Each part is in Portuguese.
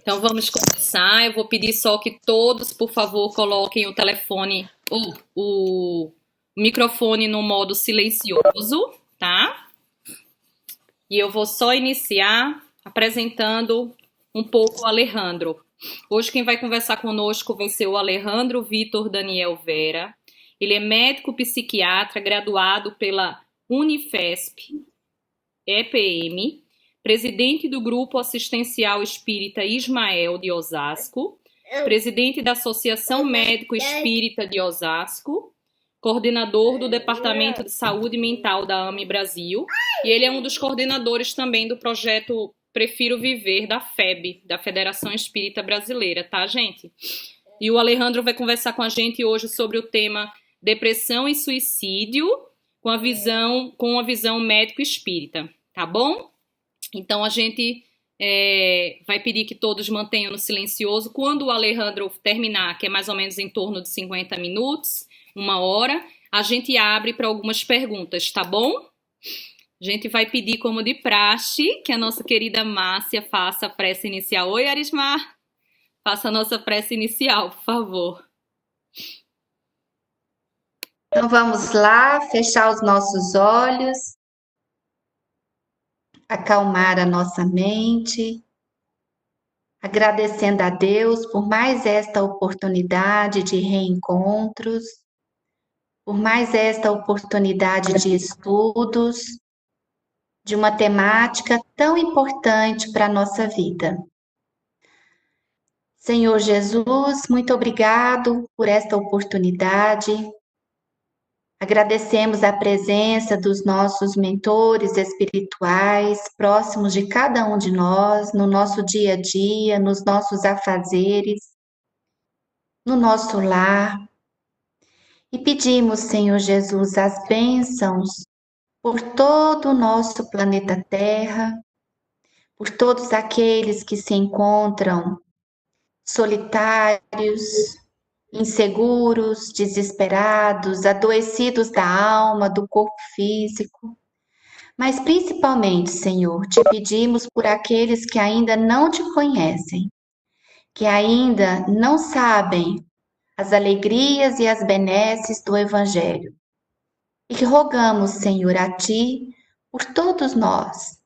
Então vamos começar. Eu vou pedir só que todos, por favor, coloquem o telefone, o microfone no modo silencioso, tá? E eu vou só iniciar apresentando um pouco o Alejandro. Hoje quem vai conversar conosco vai ser o Alejandro Vitor Daniel Vera. Ele é médico psiquiatra, graduado pela Unifesp, EPM, presidente do Grupo Assistencial Espírita Ismael de Osasco, presidente da Associação Médico Espírita de Osasco, coordenador do Departamento de Saúde Mental da AME Brasil, e ele é um dos coordenadores também do projeto Prefiro Viver, da FEB, da Federação Espírita Brasileira, tá, gente? E o Alejandro vai conversar com a gente hoje sobre o tema depressão e suicídio com a visão médico-espírita, tá bom? Então a gente vai pedir que todos mantenham no silencioso. Quando o Alejandro terminar, que é mais ou menos em torno de 50 minutos, 1 hora, a gente abre para algumas perguntas, tá bom? A gente vai pedir, como de praxe, que a nossa querida Márcia faça a prece inicial. Oi, Arismar! Faça a nossa prece inicial, por favor. Então vamos lá, fechar os nossos olhos, acalmar a nossa mente, agradecendo a Deus por mais esta oportunidade de reencontros, por mais esta oportunidade de estudos, de uma temática tão importante para a nossa vida. Senhor Jesus, muito obrigado por esta oportunidade. Agradecemos a presença dos nossos mentores espirituais, próximos de cada um de nós, no nosso dia a dia, nos nossos afazeres, no nosso lar. E pedimos, Senhor Jesus, as bênçãos por todo o nosso planeta Terra, por todos aqueles que se encontram solitários, inseguros, desesperados, adoecidos da alma, do corpo físico. Mas principalmente, Senhor, te pedimos por aqueles que ainda não te conhecem, que ainda não sabem as alegrias e as benesses do Evangelho. E que rogamos, Senhor, a Ti, por todos nós,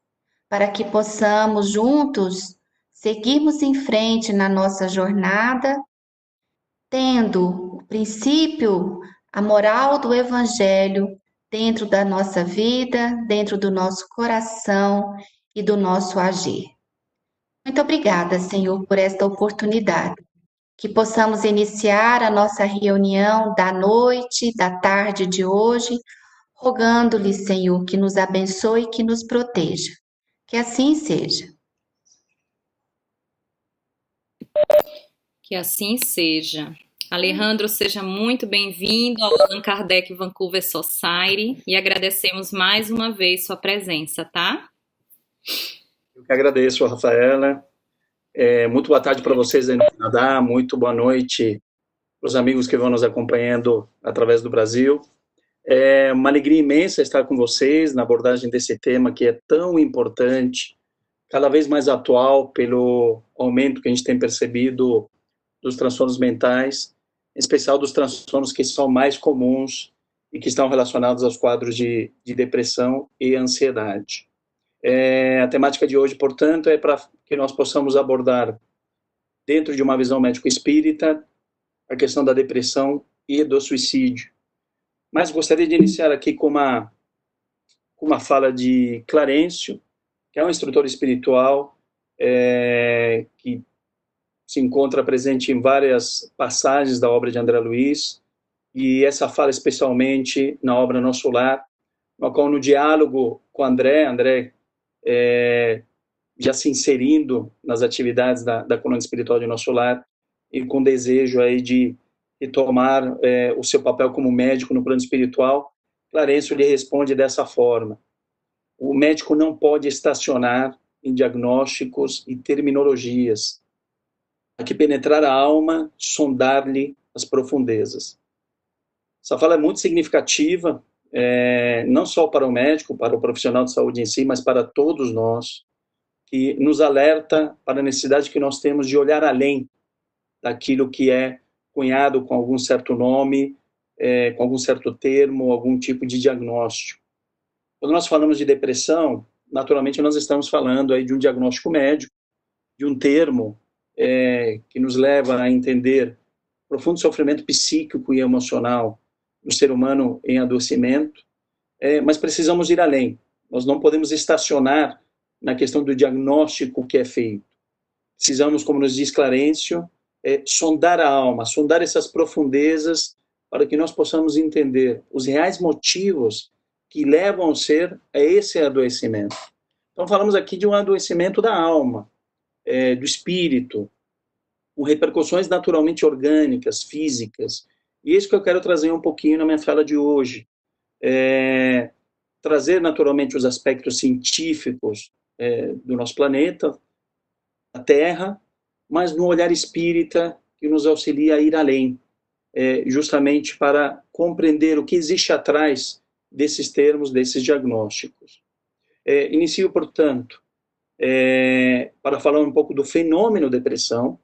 para que possamos juntos seguirmos em frente na nossa jornada, tendo o princípio, a moral do Evangelho dentro da nossa vida, dentro do nosso coração e do nosso agir. Muito obrigada, Senhor, por esta oportunidade. Que possamos iniciar a nossa reunião da noite, da tarde de hoje, rogando-lhe, Senhor, que nos abençoe e que nos proteja. Que assim seja. Que assim seja. Alejandro, seja muito bem-vindo ao Allan Kardec Vancouver Society e agradecemos mais uma vez sua presença, tá? Eu que agradeço, Rafaela. Muito boa tarde para vocês aí no Canadá, muito boa noite para os amigos que vão nos acompanhando através do Brasil. É uma alegria imensa estar com vocês na abordagem desse tema que é tão importante, cada vez mais atual pelo aumento que a gente tem percebido dos transtornos mentais, em especial dos transtornos que são mais comuns e que estão relacionados aos quadros de depressão e ansiedade. A temática de hoje, portanto, é para que nós possamos abordar, dentro de uma visão médico-espírita, a questão da depressão e do suicídio. Mas gostaria de iniciar aqui com uma fala de Clarencio, que é um instrutor espiritual que se encontra presente em várias passagens da obra de André Luiz, e essa fala especialmente na obra Nosso Lar, no qual, no diálogo com André já se inserindo nas atividades da coluna espiritual de Nosso Lar, e com desejo aí de tomar o seu papel como médico no plano espiritual, Clarencio lhe responde dessa forma: o médico não pode estacionar em diagnósticos e terminologias. Há que penetrar a alma, sondar-lhe as profundezas. Essa fala é muito significativa, não só para o médico, para o profissional de saúde em si, mas para todos nós. que nos alerta para a necessidade que nós temos de olhar além daquilo que é cunhado com algum certo nome, com algum certo termo, algum tipo de diagnóstico. Quando nós falamos de depressão, naturalmente nós estamos falando aí de um diagnóstico médico, de um termo que nos leva a entender profundo sofrimento psíquico e emocional do ser humano em adoecimento, mas precisamos ir além. Nós não podemos estacionar na questão do diagnóstico que é feito. Precisamos, como nos diz Clarencio, sondar a alma, sondar essas profundezas para que nós possamos entender os reais motivos que levam o ser a esse adoecimento. Então, falamos aqui de um adoecimento da alma, do espírito, com repercussões naturalmente orgânicas, físicas. E isso que eu quero trazer um pouquinho na minha fala de hoje. Trazer naturalmente os aspectos científicos do nosso planeta, a Terra, mas no olhar espírita que nos auxilia a ir além, justamente para compreender o que existe atrás desses termos, desses diagnósticos. Inicio, portanto, para falar um pouco do fenômeno depressão,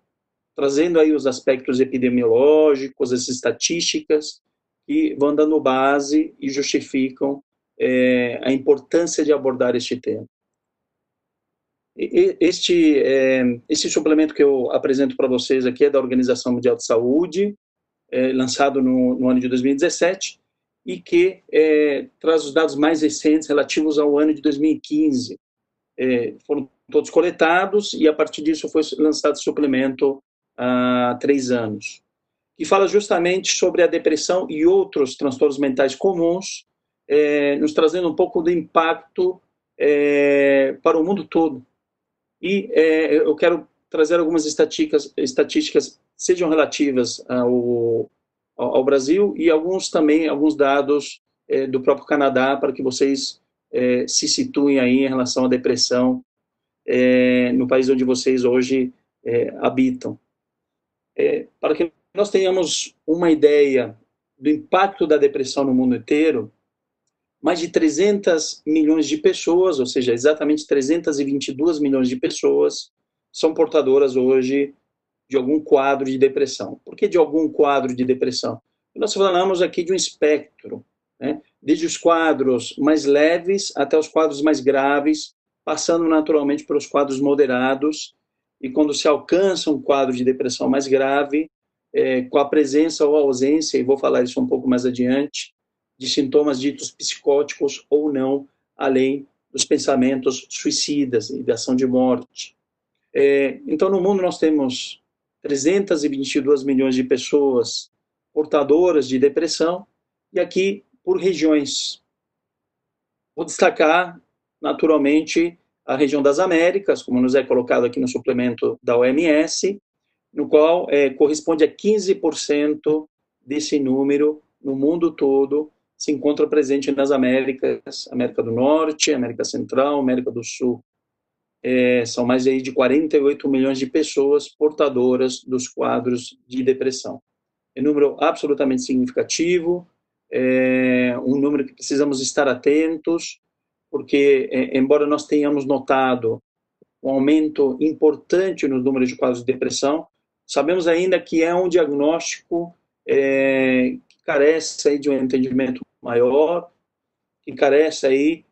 trazendo aí os aspectos epidemiológicos, as estatísticas, que vão dando base e justificam a importância de abordar este tema. Este suplemento que eu apresento para vocês aqui é da Organização Mundial de Saúde, lançado no ano de 2017, e que traz os dados mais recentes relativos ao ano de 2015. Foram todos coletados e, a partir disso, foi lançado suplemento há 3 anos, que fala justamente sobre a depressão e outros transtornos mentais comuns, nos trazendo um pouco do impacto para o mundo todo. E eu quero trazer algumas estatísticas sejam relativas ao Brasil e alguns dados do próprio Canadá, para que vocês se situem aí em relação à depressão no país onde vocês hoje habitam. Para que nós tenhamos uma ideia do impacto da depressão no mundo inteiro, mais de 300 milhões de pessoas, ou seja, exatamente 322 milhões de pessoas, são portadoras hoje de algum quadro de depressão. Por que de algum quadro de depressão? Nós falamos aqui de um espectro, né? Desde os quadros mais leves até os quadros mais graves, passando naturalmente pelos quadros moderados, e quando se alcança um quadro de depressão mais grave, com a presença ou ausência, e vou falar isso um pouco mais adiante, de sintomas ditos psicóticos ou não, além dos pensamentos suicidas e da ação de morte. Então, no mundo nós temos 322 milhões de pessoas portadoras de depressão, e aqui por regiões. Vou destacar, naturalmente, a região das Américas, como nos é colocado aqui no suplemento da OMS, no qual corresponde a 15% desse número no mundo todo, se encontra presente nas Américas, América do Norte, América Central, América do Sul. São mais de 48 milhões de pessoas portadoras dos quadros de depressão. É um número absolutamente significativo, um número que precisamos estar atentos, porque, embora nós tenhamos notado um aumento importante nos números de quadros de depressão, sabemos ainda que é um diagnóstico que carece aí de um entendimento maior, que carece aí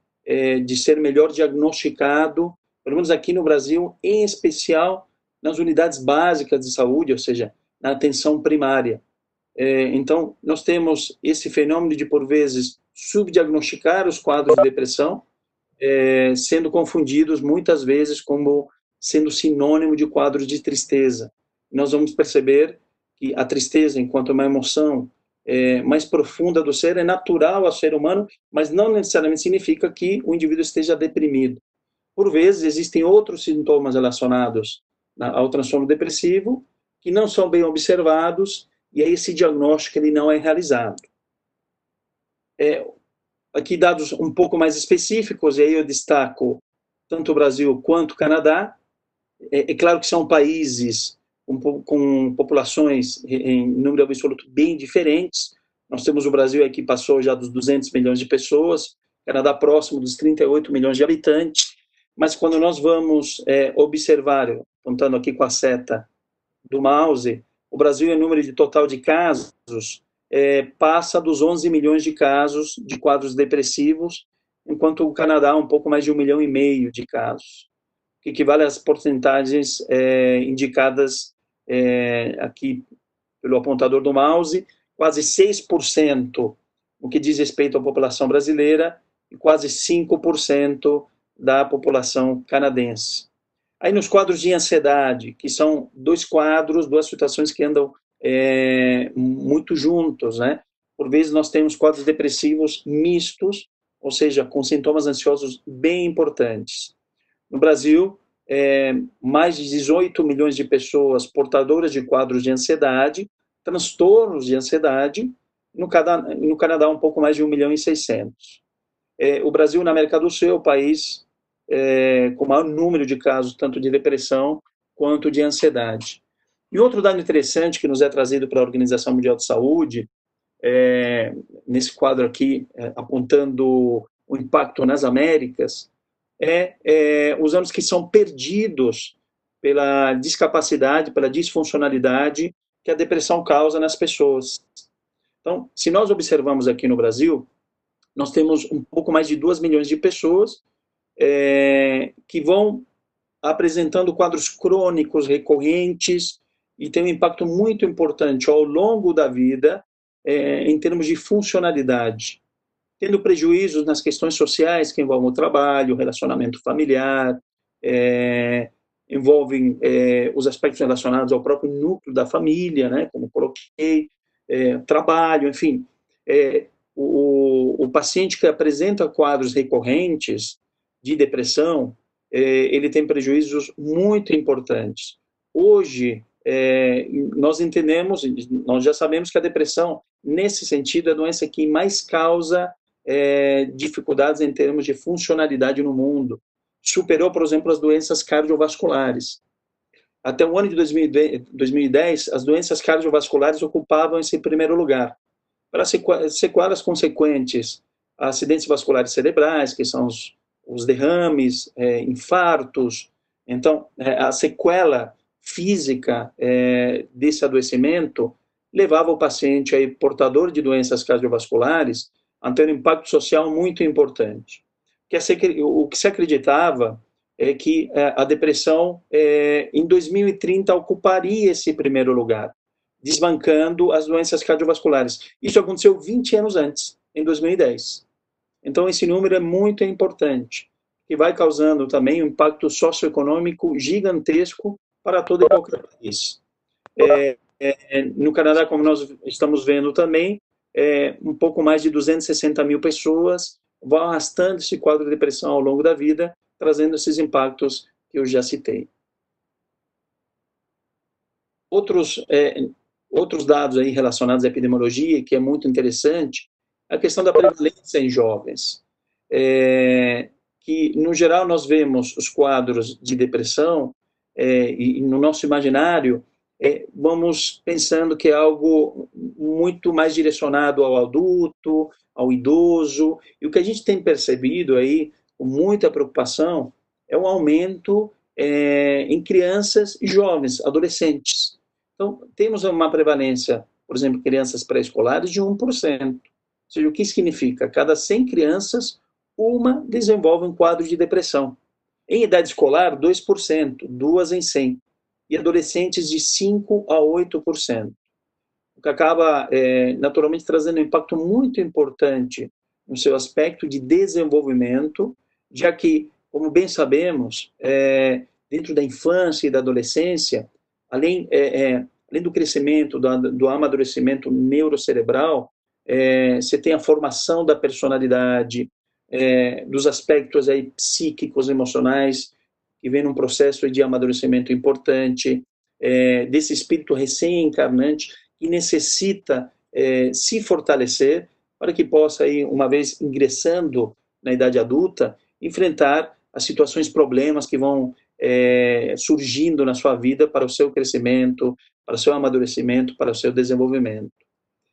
de ser melhor diagnosticado, pelo menos aqui no Brasil, em especial nas unidades básicas de saúde, ou seja, na atenção primária. Então, nós temos esse fenômeno de, por vezes, subdiagnosticar os quadros de depressão, sendo confundidos muitas vezes como sendo sinônimo de quadros de tristeza. Nós vamos perceber que a tristeza, enquanto uma emoção mais profunda do ser, é natural ao ser humano, mas não necessariamente significa que o indivíduo esteja deprimido. Por vezes, existem outros sintomas relacionados ao transtorno depressivo que não são bem observados, e aí esse diagnóstico ele não é realizado. Aqui dados um pouco mais específicos, e aí eu destaco tanto o Brasil quanto o Canadá. É claro que são países com populações em número absoluto bem diferentes. Nós temos o Brasil que passou já dos 200 milhões de pessoas, o Canadá próximo dos 38 milhões de habitantes, mas quando nós vamos observar, apontando aqui com a seta do mouse, o Brasil, em número de total de casos, passa dos 11 milhões de casos de quadros depressivos, enquanto o Canadá um pouco mais de 1,5 milhão de casos, que equivale às porcentagens indicadas aqui pelo apontador do mouse, quase 6% no que diz respeito à população brasileira e quase 5% da população canadense. Aí nos quadros de ansiedade, que são dois quadros, duas situações que andam muito juntos, né? Por vezes nós temos quadros depressivos mistos, ou seja, com sintomas ansiosos bem importantes. No Brasil, mais de 18 milhões de pessoas portadoras de quadros de ansiedade, transtornos de ansiedade, no Canadá um pouco mais de 1,6 milhão. O Brasil, na América do Sul, é o país com o maior número de casos, tanto de depressão quanto de ansiedade. E outro dado interessante que nos é trazido pela Organização Mundial de Saúde, nesse quadro aqui, apontando o impacto nas Américas, os anos que são perdidos pela discapacidade, pela disfuncionalidade que a depressão causa nas pessoas. Então, se nós observamos aqui no Brasil, nós temos um pouco mais de 2 milhões de pessoas que vão apresentando quadros crônicos recorrentes e tem um impacto muito importante ao longo da vida em termos de funcionalidade, tendo prejuízos nas questões sociais que envolvem o trabalho, o relacionamento familiar, envolvem os aspectos relacionados ao próprio núcleo da família, né, como coloquei, trabalho, enfim. O paciente que apresenta quadros recorrentes de depressão, ele tem prejuízos muito importantes. Hoje, nós entendemos, nós já sabemos que a depressão, nesse sentido, é a doença que mais causa dificuldades em termos de funcionalidade no mundo. Superou, por exemplo, as doenças cardiovasculares. Até o ano de 2010, as doenças cardiovasculares ocupavam esse primeiro lugar. Para sequelas consequentes a acidentes vasculares cerebrais, que são os derrames, infartos. Então, a sequela física desse adoecimento levava o paciente aí, portador de doenças cardiovasculares a ter um impacto social muito importante. O que se acreditava é que a depressão, em 2030, ocuparia esse primeiro lugar, desbancando as doenças cardiovasculares. Isso aconteceu 20 anos antes, em 2010. Então, esse número é muito importante, que vai causando também um impacto socioeconômico gigantesco para todo e qualquer país. No Canadá, como nós estamos vendo também, um pouco mais de 260 mil pessoas vão arrastando esse quadro de depressão ao longo da vida, trazendo esses impactos que eu já citei. Outros dados aí relacionados à epidemiologia, que é muito interessante, a questão da prevalência em jovens. Que, no geral, nós vemos os quadros de depressão e no nosso imaginário, vamos pensando que é algo muito mais direcionado ao adulto, ao idoso, e o que a gente tem percebido aí, com muita preocupação, é um aumento em crianças e jovens, adolescentes. Então, temos uma prevalência, por exemplo, crianças pré-escolares de 1%. Ou seja, o que significa? Cada 100 crianças, uma desenvolve um quadro de depressão. Em idade escolar, 2%, 2 em 100. E adolescentes de 5% a 8%. O que acaba, naturalmente, trazendo um impacto muito importante no seu aspecto de desenvolvimento, já que, como bem sabemos, dentro da infância e da adolescência, além do crescimento, do amadurecimento neurocerebral, você tem a formação da personalidade, dos aspectos aí psíquicos, emocionais, que vem num processo de amadurecimento importante, desse espírito recém-encarnante, que necessita se fortalecer para que possa, aí, uma vez ingressando na idade adulta, enfrentar as situações, problemas que vão surgindo na sua vida para o seu crescimento, para o seu amadurecimento, para o seu desenvolvimento.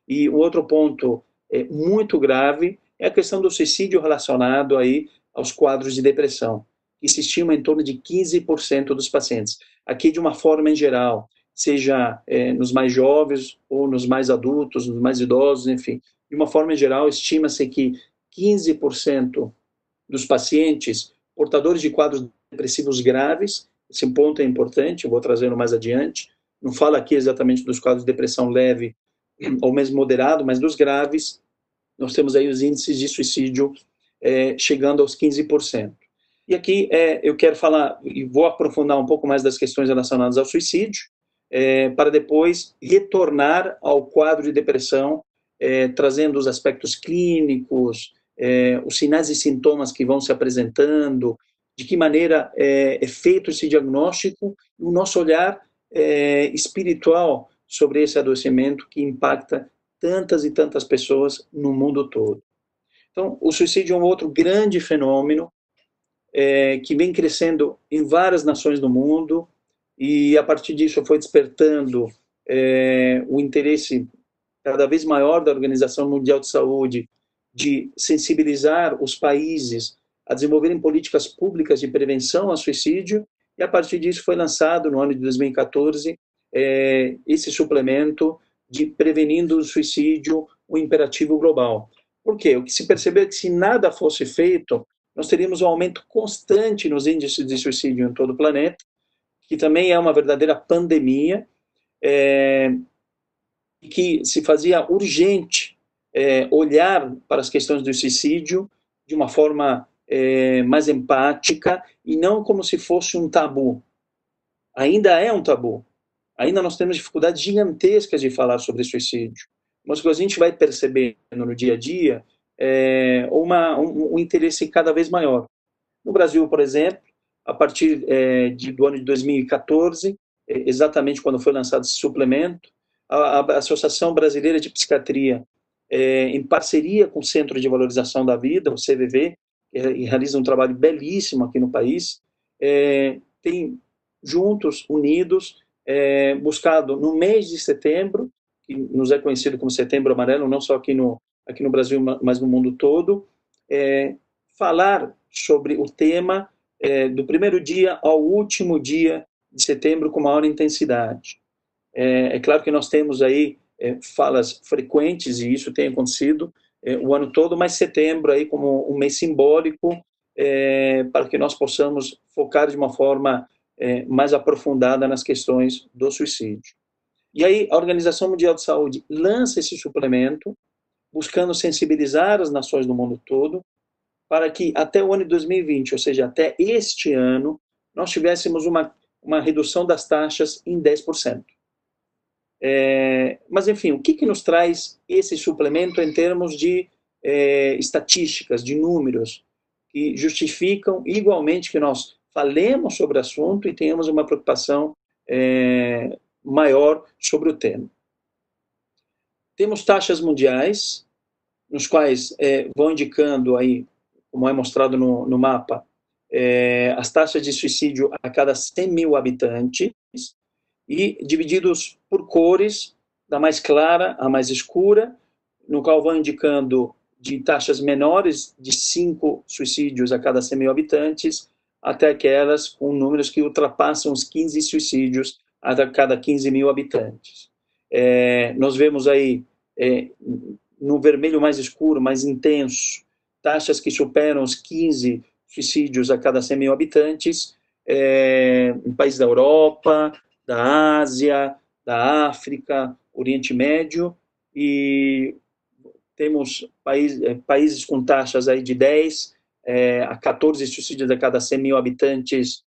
E o outro ponto muito grave é a questão do suicídio relacionado aí aos quadros de depressão, que se estima em torno de 15% dos pacientes. Aqui, de uma forma em geral, seja nos mais jovens ou nos mais adultos, nos mais idosos, enfim, de uma forma em geral, estima-se que 15% dos pacientes portadores de quadros depressivos graves, esse ponto é importante, eu vou trazê-lo mais adiante, não falo aqui exatamente dos quadros de depressão leve ou mesmo moderado, mas dos graves, nós temos aí os índices de suicídio chegando aos 15%. E aqui eu quero falar, e vou aprofundar um pouco mais das questões relacionadas ao suicídio, para depois retornar ao quadro de depressão, trazendo os aspectos clínicos, os sinais e sintomas que vão se apresentando, de que maneira é feito esse diagnóstico, e o nosso olhar espiritual sobre esse adoecimento que impacta tantas e tantas pessoas no mundo todo. Então, o suicídio é um outro grande fenômeno que vem crescendo em várias nações do mundo, e a partir disso foi despertando o interesse cada vez maior da Organização Mundial de Saúde de sensibilizar os países a desenvolverem políticas públicas de prevenção ao suicídio, e a partir disso foi lançado, no ano de 2014, esse suplemento de prevenindo o suicídio, o imperativo global. Por quê? O que se percebeu é que se nada fosse feito, nós teríamos um aumento constante nos índices de suicídio em todo o planeta, que também é uma verdadeira pandemia, que se fazia urgente olhar para as questões do suicídio de uma forma mais empática e não como se fosse um tabu. Ainda é um tabu. Ainda nós temos dificuldades gigantescas de falar sobre suicídio. Mas o que a gente vai percebendo no dia a dia é um interesse cada vez maior. No Brasil, por exemplo, a partir do ano de 2014, exatamente quando foi lançado esse suplemento, a Associação Brasileira de Psiquiatria, em parceria com o Centro de Valorização da Vida, o CVV, que realiza um trabalho belíssimo aqui no país, tem juntos, unidos, buscado no mês de setembro, que nos é conhecido como Setembro Amarelo, não só aqui no Brasil, mas no mundo todo, falar sobre o tema do primeiro dia ao último dia de setembro com maior intensidade. É claro que nós temos aí falas frequentes, e isso tem acontecido o ano todo, mas setembro aí como um mês simbólico para que nós possamos focar de uma forma mais aprofundada nas questões do suicídio. E aí a Organização Mundial de Saúde lança esse suplemento, buscando sensibilizar as nações do mundo todo, para que até o ano de 2020, ou seja, até este ano, nós tivéssemos uma redução das taxas em 10%. Mas, enfim, o que nos traz esse suplemento em termos de estatísticas, de números, que justificam igualmente que nós falemos sobre o assunto e tenhamos uma preocupação maior sobre o tema. Temos taxas mundiais, nos quais vão indicando aí, como é mostrado no mapa, as taxas de suicídio a cada 100 mil habitantes, e divididos por cores, da mais clara à mais escura, no qual vão indicando de taxas menores de 5 suicídios a cada 100 mil habitantes, até aquelas com números que ultrapassam os 15 suicídios a cada 15 mil habitantes. Nós vemos aí, no vermelho mais escuro, mais intenso, taxas que superam os 15 suicídios a cada 100 mil habitantes, em países da Europa, da Ásia, da África, Oriente Médio, e temos países com taxas aí de 10 a 14 suicídios a cada 100 mil habitantes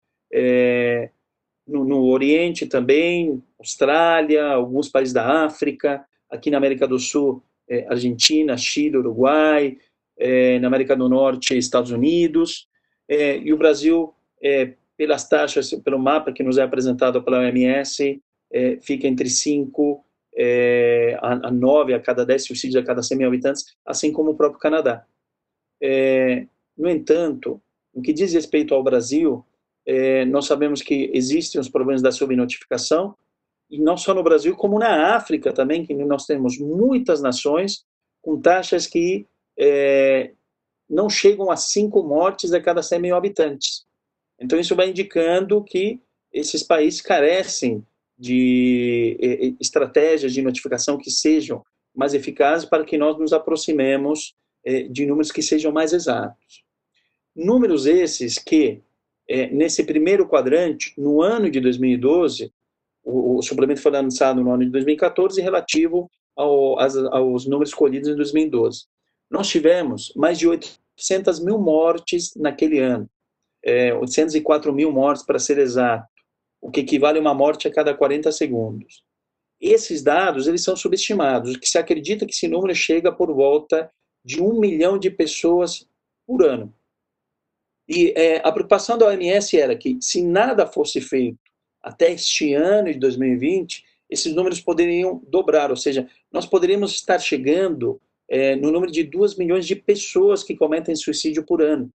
no Oriente também, Austrália, alguns países da África, aqui na América do Sul, Argentina, Chile, Uruguai, na América do Norte, Estados Unidos, e o Brasil, pelas taxas, pelo mapa que nos é apresentado pela OMS, fica entre 5 a 9 a cada 10 suicídios a cada 100 mil habitantes, assim como o próprio Canadá. No entanto, no que diz respeito ao Brasil, nós sabemos que existem os problemas da subnotificação, e não só no Brasil, como na África também, que nós temos muitas nações com taxas que não chegam a 5 mortes a cada 100 mil habitantes. Então, isso vai indicando que esses países carecem de estratégias de notificação que sejam mais eficazes para que nós nos aproximemos de números que sejam mais exatos. Números esses que, nesse primeiro quadrante, no ano de 2012, o suplemento foi lançado no ano de 2014 relativo aos números colhidos em 2012. Nós tivemos mais de 800 mil mortes naquele ano, 804 mil mortes para ser exato, o que equivale a uma morte a cada 40 segundos. Esses dados eles são subestimados, que se acredita que esse número chega por volta de 1 milhão de pessoas por ano. E a preocupação da OMS era que, se nada fosse feito até este ano de 2020, esses números poderiam dobrar, ou seja, nós poderíamos estar chegando no número de 2 milhões de pessoas que cometem suicídio por ano.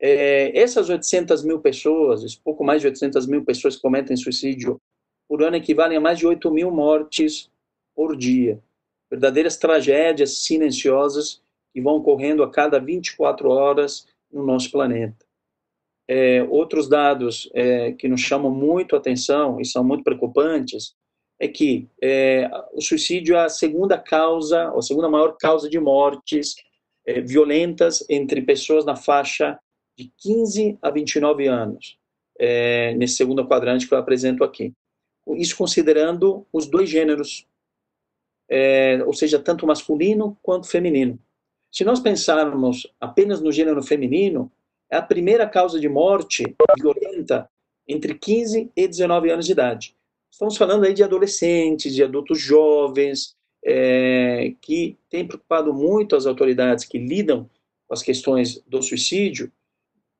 Essas 800 mil pessoas, pouco mais de 800 mil pessoas que cometem suicídio por ano, equivalem a mais de 8 mil mortes por dia. Verdadeiras tragédias silenciosas que vão ocorrendo a cada 24 horas no nosso planeta. Outros dados que nos chamam muito a atenção e são muito preocupantes é que o suicídio é a segunda causa, ou a segunda maior causa de mortes violentas entre pessoas na faixa de 15 a 29 anos, nesse segundo quadrante que eu apresento aqui. Isso considerando os dois gêneros, ou seja, tanto masculino quanto feminino. Se nós pensarmos apenas no gênero feminino, é a primeira causa de morte violenta entre 15 e 19 anos de idade. Estamos falando aí de adolescentes, de adultos jovens, que têm preocupado muito as autoridades que lidam com as questões do suicídio,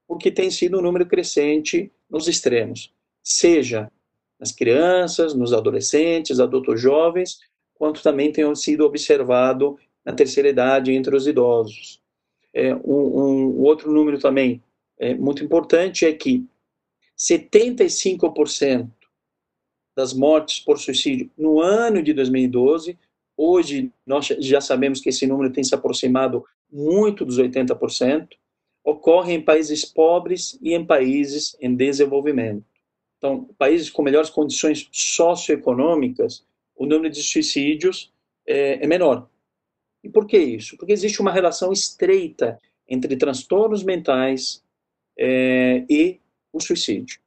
porque tem sido um número crescente nos extremos, seja nas crianças, nos adolescentes, adultos jovens, quanto também tem sido observado na terceira idade entre os idosos. Um outro número também muito importante é que 75% das mortes por suicídio no ano de 2012, hoje nós já sabemos que esse número tem se aproximado muito dos 80%, ocorrem em países pobres e em países em desenvolvimento. Então, países com melhores condições socioeconômicas, o número de suicídios é menor. E por que isso? Porque existe uma relação estreita entre transtornos mentais e o suicídio.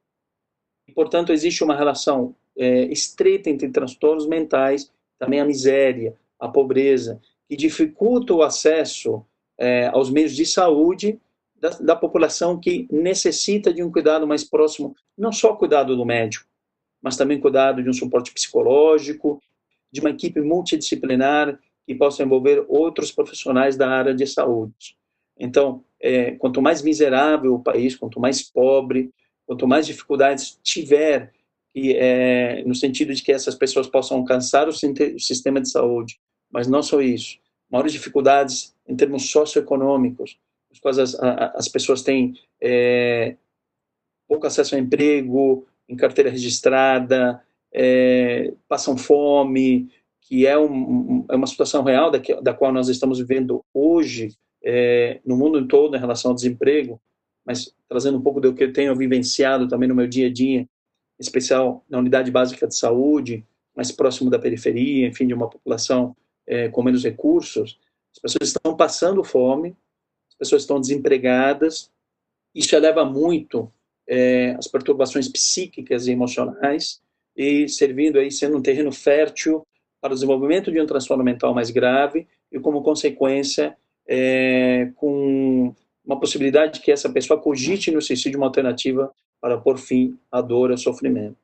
E, portanto, existe uma relação estreita entre transtornos mentais, também a miséria, a pobreza, que dificulta o acesso aos meios de saúde da população que necessita de um cuidado mais próximo, não só cuidado do médico, mas também cuidado de um suporte psicológico, de uma equipe multidisciplinar que possa envolver outros profissionais da área de saúde. Então, quanto mais miserável o país, quanto mais pobre, quanto mais dificuldades tiver, no sentido de que essas pessoas possam alcançar o sistema de saúde, mas não só isso, maiores dificuldades em termos socioeconômicos, as quais as pessoas têm pouco acesso ao emprego, em carteira registrada, passam fome, que é uma situação real da qual nós estamos vivendo hoje no mundo todo em relação ao desemprego, mas trazendo um pouco do que eu tenho vivenciado também no meu dia a dia, em especial na unidade básica de saúde, mais próximo da periferia, enfim, de uma população com menos recursos, as pessoas estão passando fome, as pessoas estão desempregadas, isso eleva muito as perturbações psíquicas e emocionais e servindo aí, sendo um terreno fértil para o desenvolvimento de um transtorno mental mais grave e, como consequência, com uma possibilidade de que essa pessoa cogite no suicídio uma alternativa para pôr fim à dor e ao sofrimento.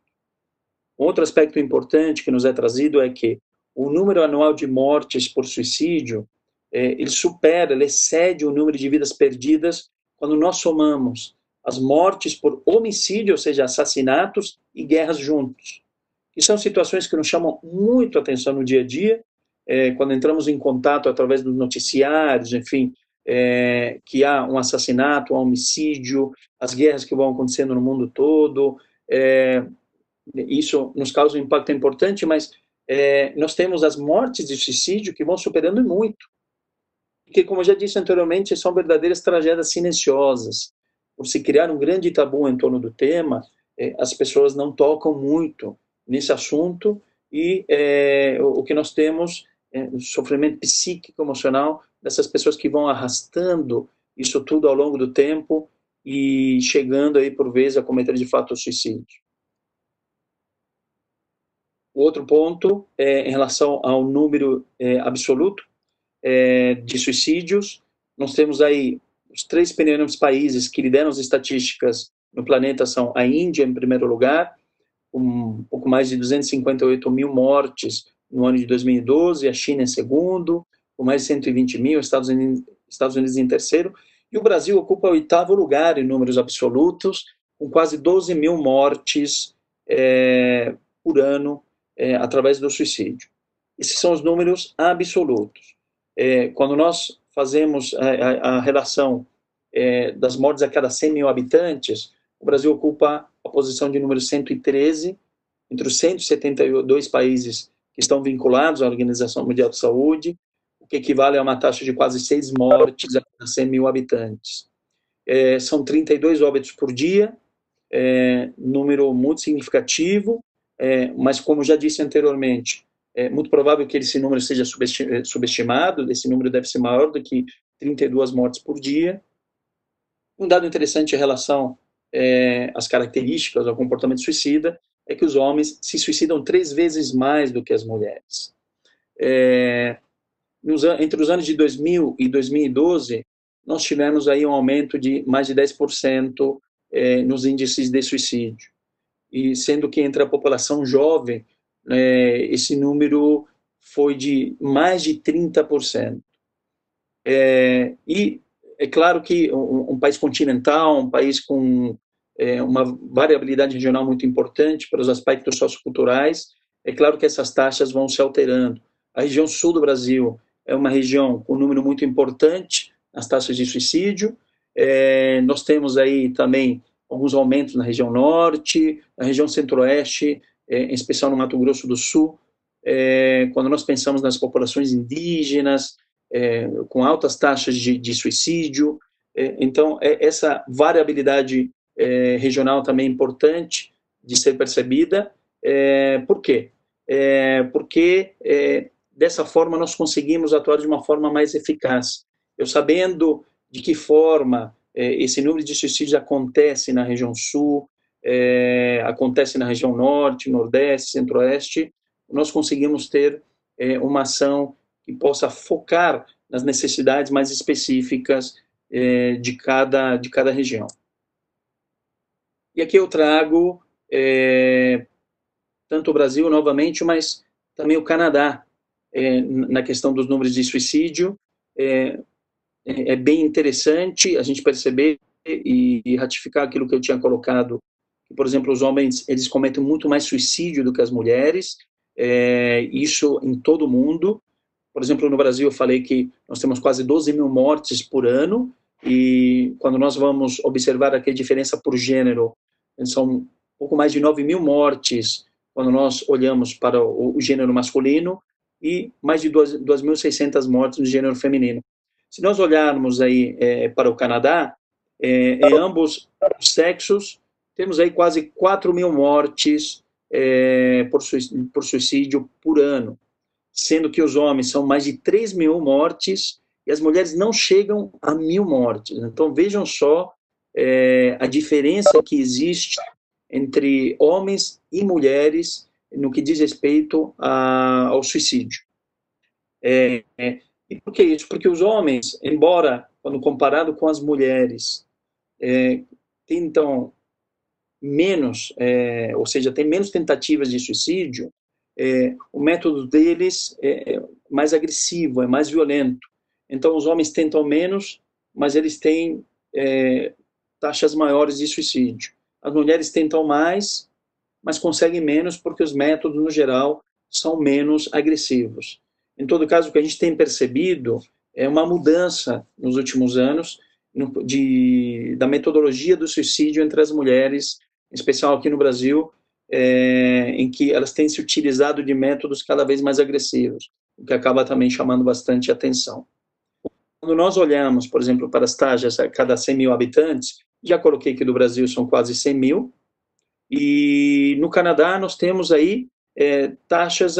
Um outro aspecto importante que nos é trazido é que o número anual de mortes por suicídio, ele excede o número de vidas perdidas quando nós somamos as mortes por homicídio, ou seja, assassinatos e guerras juntos. E são situações que nos chamam muito a atenção no dia a dia, quando entramos em contato através dos noticiários, enfim, que há um assassinato, um homicídio, as guerras que vão acontecendo no mundo todo, isso nos causa um impacto importante, mas nós temos as mortes de suicídio que vão superando muito, que, como eu já disse anteriormente, são verdadeiras tragédias silenciosas. por se criar um grande tabu em torno do tema, as pessoas não tocam muito nesse assunto e o que nós temos é o sofrimento psíquico, emocional dessas pessoas que vão arrastando isso tudo ao longo do tempo e chegando aí, por vezes, a cometer de fato o suicídio. O outro ponto é em relação ao número absoluto de suicídios. Nós temos aí os 3 primeiros países que lideram as estatísticas no planeta são a Índia, em primeiro lugar, com um pouco mais de 258 mil mortes no ano de 2012, a China em segundo, com mais de 120 mil, Estados Unidos em terceiro, e o Brasil ocupa o 8º lugar em números absolutos, com quase 12 mil mortes por ano através do suicídio. Esses são os números absolutos. Quando nós fazemos a relação das mortes a cada 100 mil habitantes, o Brasil ocupa a posição de número 113, entre os 172 países que estão vinculados à Organização Mundial de Saúde, o que equivale a uma taxa de quase 6 mortes a cada 100 mil habitantes. São 32 óbitos por dia, número muito significativo, mas como já disse anteriormente, é muito provável que esse número seja subestimado, esse número deve ser maior do que 32 mortes por dia. Um dado interessante em relação às características ao comportamento suicida é que os homens se suicidam 3 vezes mais do que as mulheres. Entre os anos de 2000 e 2012, nós tivemos aí um aumento de mais de 10% nos índices de suicídio. E sendo que entre a população jovem, esse número foi de mais de 30%. E é claro que um país continental, um país com uma variabilidade regional muito importante para os aspectos socioculturais, é claro que essas taxas vão se alterando. A região sul do Brasil é uma região com um número muito importante nas taxas de suicídio. Nós temos aí também alguns aumentos na região norte, na região centro-oeste, em especial no Mato Grosso do Sul. Quando nós pensamos nas populações indígenas, com altas taxas de suicídio. Então, essa variabilidade regional também é importante de ser percebida. Por quê? Porque dessa forma nós conseguimos atuar de uma forma mais eficaz. Eu sabendo de que forma esse número de suicídios acontece na região sul, acontece na região norte, nordeste, centro-oeste, nós conseguimos ter uma ação que possa focar nas necessidades mais específicas de cada região. E aqui eu trago tanto o Brasil, novamente, mas também o Canadá, na questão dos números de suicídio. É bem interessante a gente perceber e ratificar aquilo que eu tinha colocado, que, por exemplo, os homens eles cometem muito mais suicídio do que as mulheres, isso em todo o mundo. Por exemplo, no Brasil eu falei que nós temos quase 12 mil mortes por ano, e quando nós vamos observar aqui a diferença por gênero, são um pouco mais de 9 mil mortes quando nós olhamos para o gênero masculino e mais de 2.600 mortes no gênero feminino. Se nós olharmos aí para o Canadá, em ambos os sexos, temos aí quase 4 mil mortes por suicídio por ano, sendo que os homens são mais de 3 mil mortes e as mulheres não chegam a 1.000 mortes. Então, vejam só a diferença que existe entre homens e mulheres no que diz respeito ao suicídio. E por que isso? Porque os homens, embora, quando comparado com as mulheres, tentam menos, ou seja, tem menos tentativas de suicídio, o método deles é mais agressivo, é mais violento. Então, os homens tentam menos, mas eles têm taxas maiores de suicídio. As mulheres tentam mais, mas conseguem menos porque os métodos, no geral, são menos agressivos. Em todo caso, o que a gente tem percebido é uma mudança nos últimos anos da metodologia do suicídio entre as mulheres, em especial aqui no Brasil, em que elas têm se utilizado de métodos cada vez mais agressivos, o que acaba também chamando bastante atenção. Quando nós olhamos, por exemplo, para as taxas a cada 100 mil habitantes, Já coloquei que do Brasil são quase 100 mil. E no Canadá nós temos aí taxas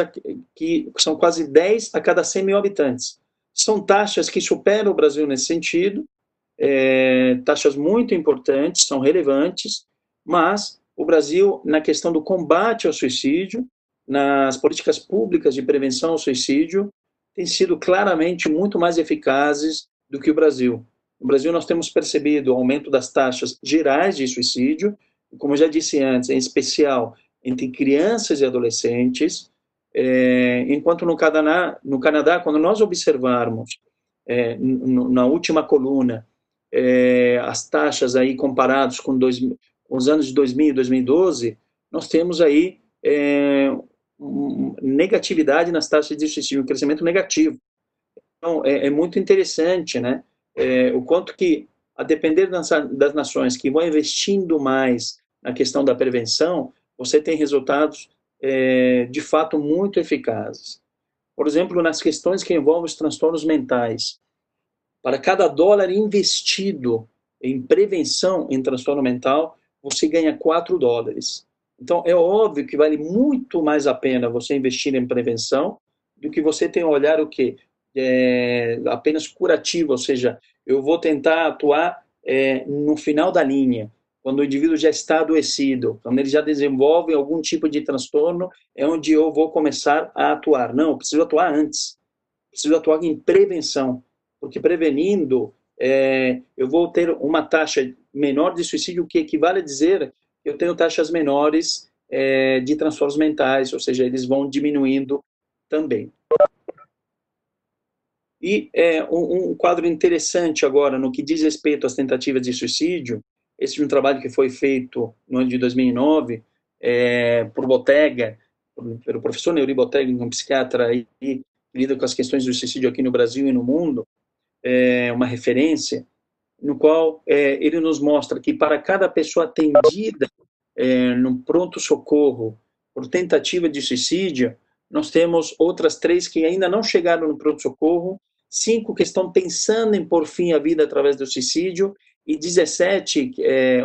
que são quase 10 a cada 100 mil habitantes. São taxas que superam o Brasil nesse sentido, taxas muito importantes, são relevantes, mas o Brasil, na questão do combate ao suicídio, nas políticas públicas de prevenção ao suicídio, tem sido claramente muito mais eficazes do que o Brasil. No Brasil, nós temos percebido o aumento das taxas gerais de suicídio, como eu já disse antes, em especial entre crianças e adolescentes, enquanto no Canadá, quando nós observarmos na última coluna as taxas aí comparados com os anos de 2000 e 2012, nós temos aí negatividade nas taxas de suicídio, um crescimento negativo. Então, é muito interessante, né? O quanto que, a depender das nações que vão investindo mais na questão da prevenção, você tem resultados, de fato, muito eficazes. Por exemplo, nas questões que envolvem os transtornos mentais. Para cada dólar investido em prevenção em transtorno mental, você ganha 4 dólares. Então, é óbvio que vale muito mais a pena você investir em prevenção do que você ter um olhar o quê? Apenas curativo, ou seja, eu vou tentar atuar no final da linha, quando o indivíduo já está adoecido, quando ele já desenvolve algum tipo de transtorno, é onde eu vou começar a atuar. Não, eu preciso atuar antes, preciso atuar em prevenção, porque prevenindo, eu vou ter uma taxa menor de suicídio, o que equivale a dizer que eu tenho taxas menores de transtornos mentais, ou seja, eles vão diminuindo também. E um quadro interessante agora, no que diz respeito às tentativas de suicídio, esse é um trabalho que foi feito no ano de 2009, por Bottega, pelo professor Neuri Bottega, um psiquiatra aí, que lida com as questões do suicídio aqui no Brasil e no mundo, uma referência, no qual ele nos mostra que para cada pessoa atendida no pronto-socorro por tentativa de suicídio, nós temos outras 3 que ainda não chegaram no pronto-socorro, 5 que estão pensando em pôr fim à vida através do suicídio, e 17,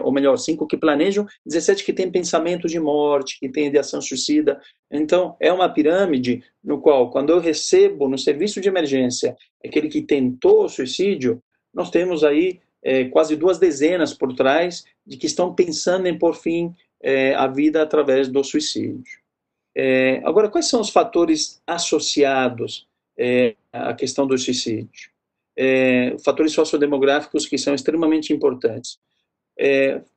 ou melhor, 5 que planejam, 17 que têm pensamento de morte, que têm ideação suicida. Então, é uma pirâmide no qual, quando eu recebo no serviço de emergência aquele que tentou o suicídio, nós temos aí quase 2 dezenas por trás de que estão pensando em pôr fim à vida através do suicídio. Agora, quais são os fatores associados à questão do suicídio? Fatores sociodemográficos que são extremamente importantes.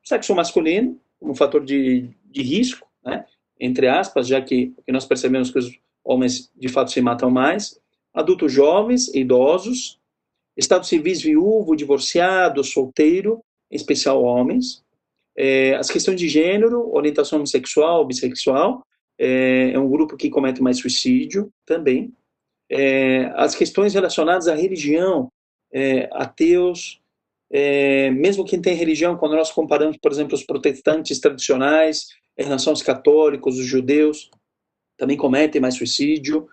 Sexo masculino, como fator de risco, né? Entre aspas, já que nós percebemos que os homens de fato se matam mais. Adultos jovens, idosos, estados civis viúvo, divorciado, solteiro, em especial homens. As questões de gênero, orientação homossexual, bissexual, é um grupo que comete mais suicídio também. As questões relacionadas à religião, ateus, mesmo quem tem religião, quando nós comparamos, por exemplo, os protestantes tradicionais em relação aos católicos, os judeus, também cometem mais suicídio.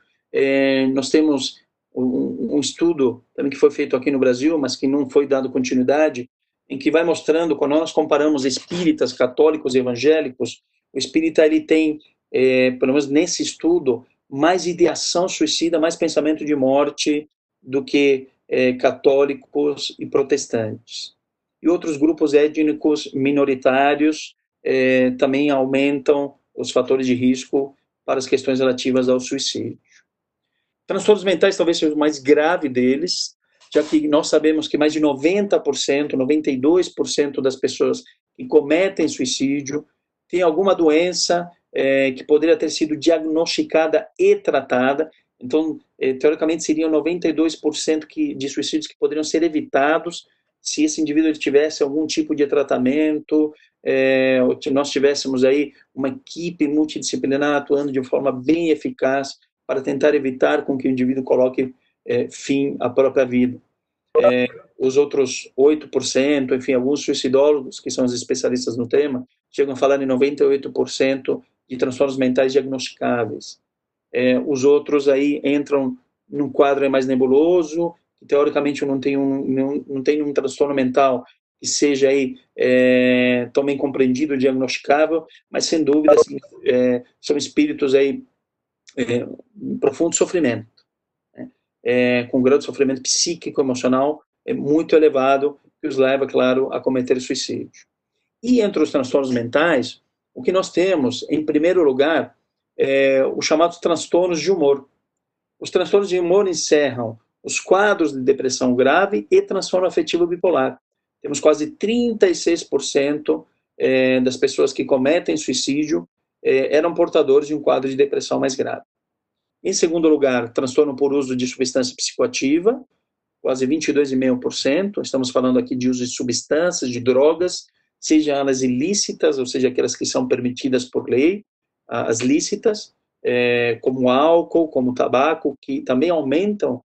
Nós temos um estudo também que foi feito aqui no Brasil, mas que não foi dado continuidade, em que vai mostrando, quando nós comparamos espíritas, católicos e evangélicos, o espírita ele tem, pelo menos nesse estudo, mais ideação suicida, mais pensamento de morte do que católicos e protestantes. E outros grupos étnicos minoritários também aumentam os fatores de risco para as questões relativas ao suicídio. Transtornos mentais talvez seja o mais grave deles, já que nós sabemos que mais de 90%, 92% das pessoas que cometem suicídio têm alguma doença que poderia ter sido diagnosticada e tratada. Então, teoricamente, seriam 92% de suicídios que poderiam ser evitados se esse indivíduo tivesse algum tipo de tratamento, nós tivéssemos aí uma equipe multidisciplinar atuando de forma bem eficaz para tentar evitar com que o indivíduo coloque fim à própria vida. Os outros 8%, enfim, alguns suicidólogos, que são os especialistas no tema, chegam a falar em 98% de transtornos mentais diagnosticáveis. Os outros aí entram num quadro mais nebuloso, que teoricamente não tem um transtorno mental que seja aí também compreendido, diagnosticável, mas sem dúvida assim, são espíritos aí em profundo sofrimento, né? Com grau de sofrimento psíquico, emocional muito elevado, que os leva, claro, a cometer suicídio. E entre os transtornos mentais, o que nós temos, em primeiro lugar, os chamados transtornos de humor. Os transtornos de humor encerram os quadros de depressão grave e transtorno afetivo bipolar. Temos quase 36% das pessoas que cometem suicídio eram portadores de um quadro de depressão mais grave. Em segundo lugar, transtorno por uso de substância psicoativa, quase 22,5%. Estamos falando aqui de uso de substâncias, de drogas, seja elas ilícitas, ou seja, aquelas que são permitidas por lei, as lícitas, como álcool, como tabaco, que também aumentam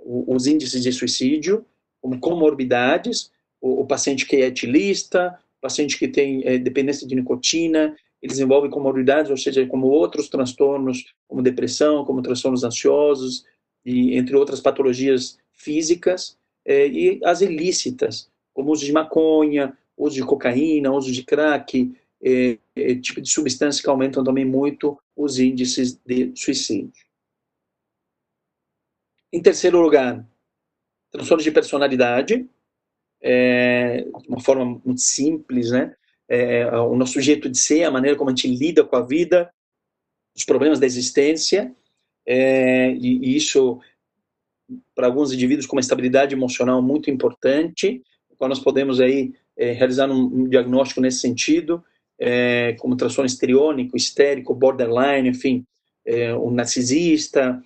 os índices de suicídio, como comorbidades, o paciente que é etilista, o paciente que tem dependência de nicotina, eles desenvolvem comorbidades, ou seja, como outros transtornos, como depressão, como transtornos ansiosos, e entre outras patologias físicas, e as ilícitas, como uso de maconha, uso de cocaína, uso de crack, tipo de substâncias que aumentam também muito os índices de suicídio. Em terceiro lugar, transtornos de personalidade, de uma forma muito simples, né? O nosso jeito de ser, a maneira como a gente lida com a vida, os problemas da existência, e isso, para alguns indivíduos, com uma estabilidade emocional muito importante, qual nós podemos aí realizar um diagnóstico nesse sentido, como transtorno histriônico, histérico, borderline, enfim, o narcisista.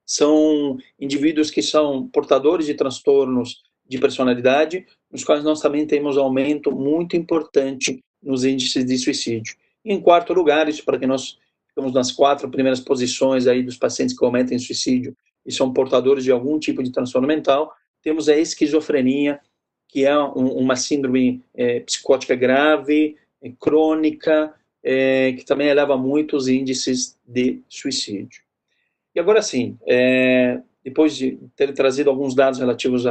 São indivíduos que são portadores de transtornos de personalidade, nos quais nós também temos aumento muito importante nos índices de suicídio. E em quarto lugar, isso para que nós ficamos nas 4 primeiras posições aí dos pacientes que cometem suicídio e são portadores de algum tipo de transtorno mental, temos a esquizofrenia, que é uma síndrome psicótica grave, crônica, que também eleva muito os índices de suicídio. E agora sim, depois de ter trazido alguns dados relativos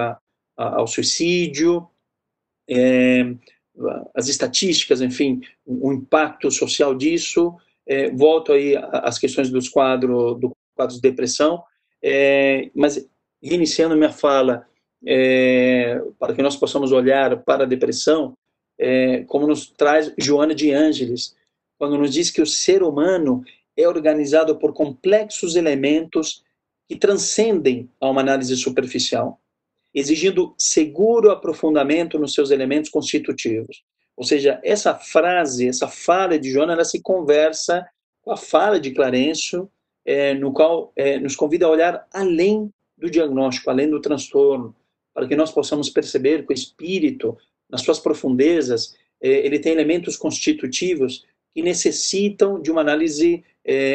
ao suicídio, as estatísticas, enfim, o impacto social disso, volto aí às questões do quadro de depressão, mas reiniciando minha fala, para que nós possamos olhar para a depressão, como nos traz Joana de Ângeles, quando nos diz que o ser humano é organizado por complexos elementos que transcendem a uma análise superficial, exigindo seguro aprofundamento nos seus elementos constitutivos. Ou seja, essa frase, essa fala de Joana, ela se conversa com a fala de Clarencio, no qual nos convida a olhar além do diagnóstico, além do transtorno, para que nós possamos perceber que o espírito, nas suas profundezas, ele tem elementos constitutivos que necessitam de uma análise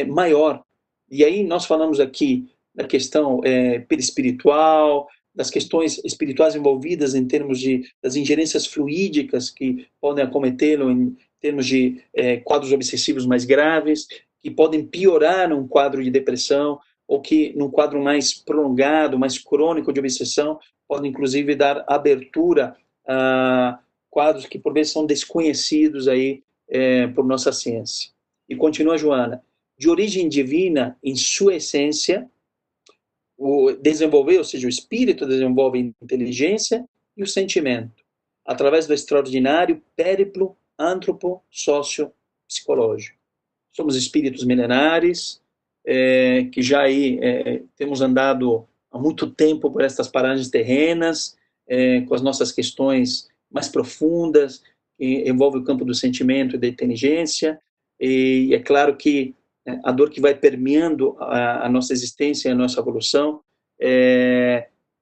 maior. E aí nós falamos aqui da questão perispiritual, das questões espirituais envolvidas em termos das ingerências fluídicas que podem acometê-lo em termos de quadros obsessivos mais graves, que podem piorar num quadro de depressão, ou que num quadro mais prolongado, mais crônico de obsessão, podem inclusive dar abertura a quadros que por vezes são desconhecidos aí por nossa ciência. E continua Joana, de origem divina em sua essência, desenvolver, ou seja, o espírito desenvolve a inteligência e o sentimento, através do extraordinário périplo antropo-socio-psicológico. Somos espíritos milenares, que já aí temos andado há muito tempo por estas paragens terrenas, com as nossas questões mais profundas, que envolve o campo do sentimento e da inteligência, e é claro que a dor que vai permeando a nossa existência e a nossa evolução,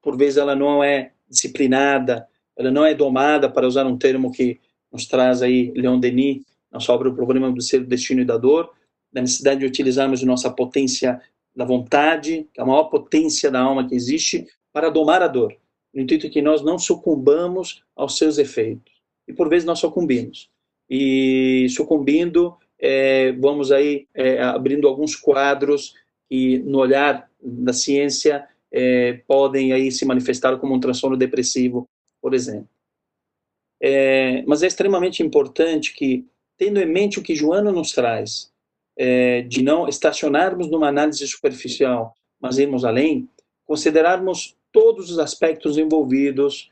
por vezes ela não é disciplinada, ela não é domada, para usar um termo que nos traz aí Leon Denis, na sua obra O Problema do Ser, do Destino e da Dor, da necessidade de utilizarmos nossa potência da vontade, que é a maior potência da alma que existe, para domar a dor, no intuito que nós não sucumbamos aos seus efeitos. E por vezes nós sucumbimos. E sucumbindo, vamos aí abrindo alguns quadros que no olhar da ciência podem aí se manifestar como um transtorno depressivo, por exemplo. Mas é extremamente importante que, tendo em mente o que Joana nos traz, de não estacionarmos numa análise superficial, mas irmos além, considerarmos todos os aspectos envolvidos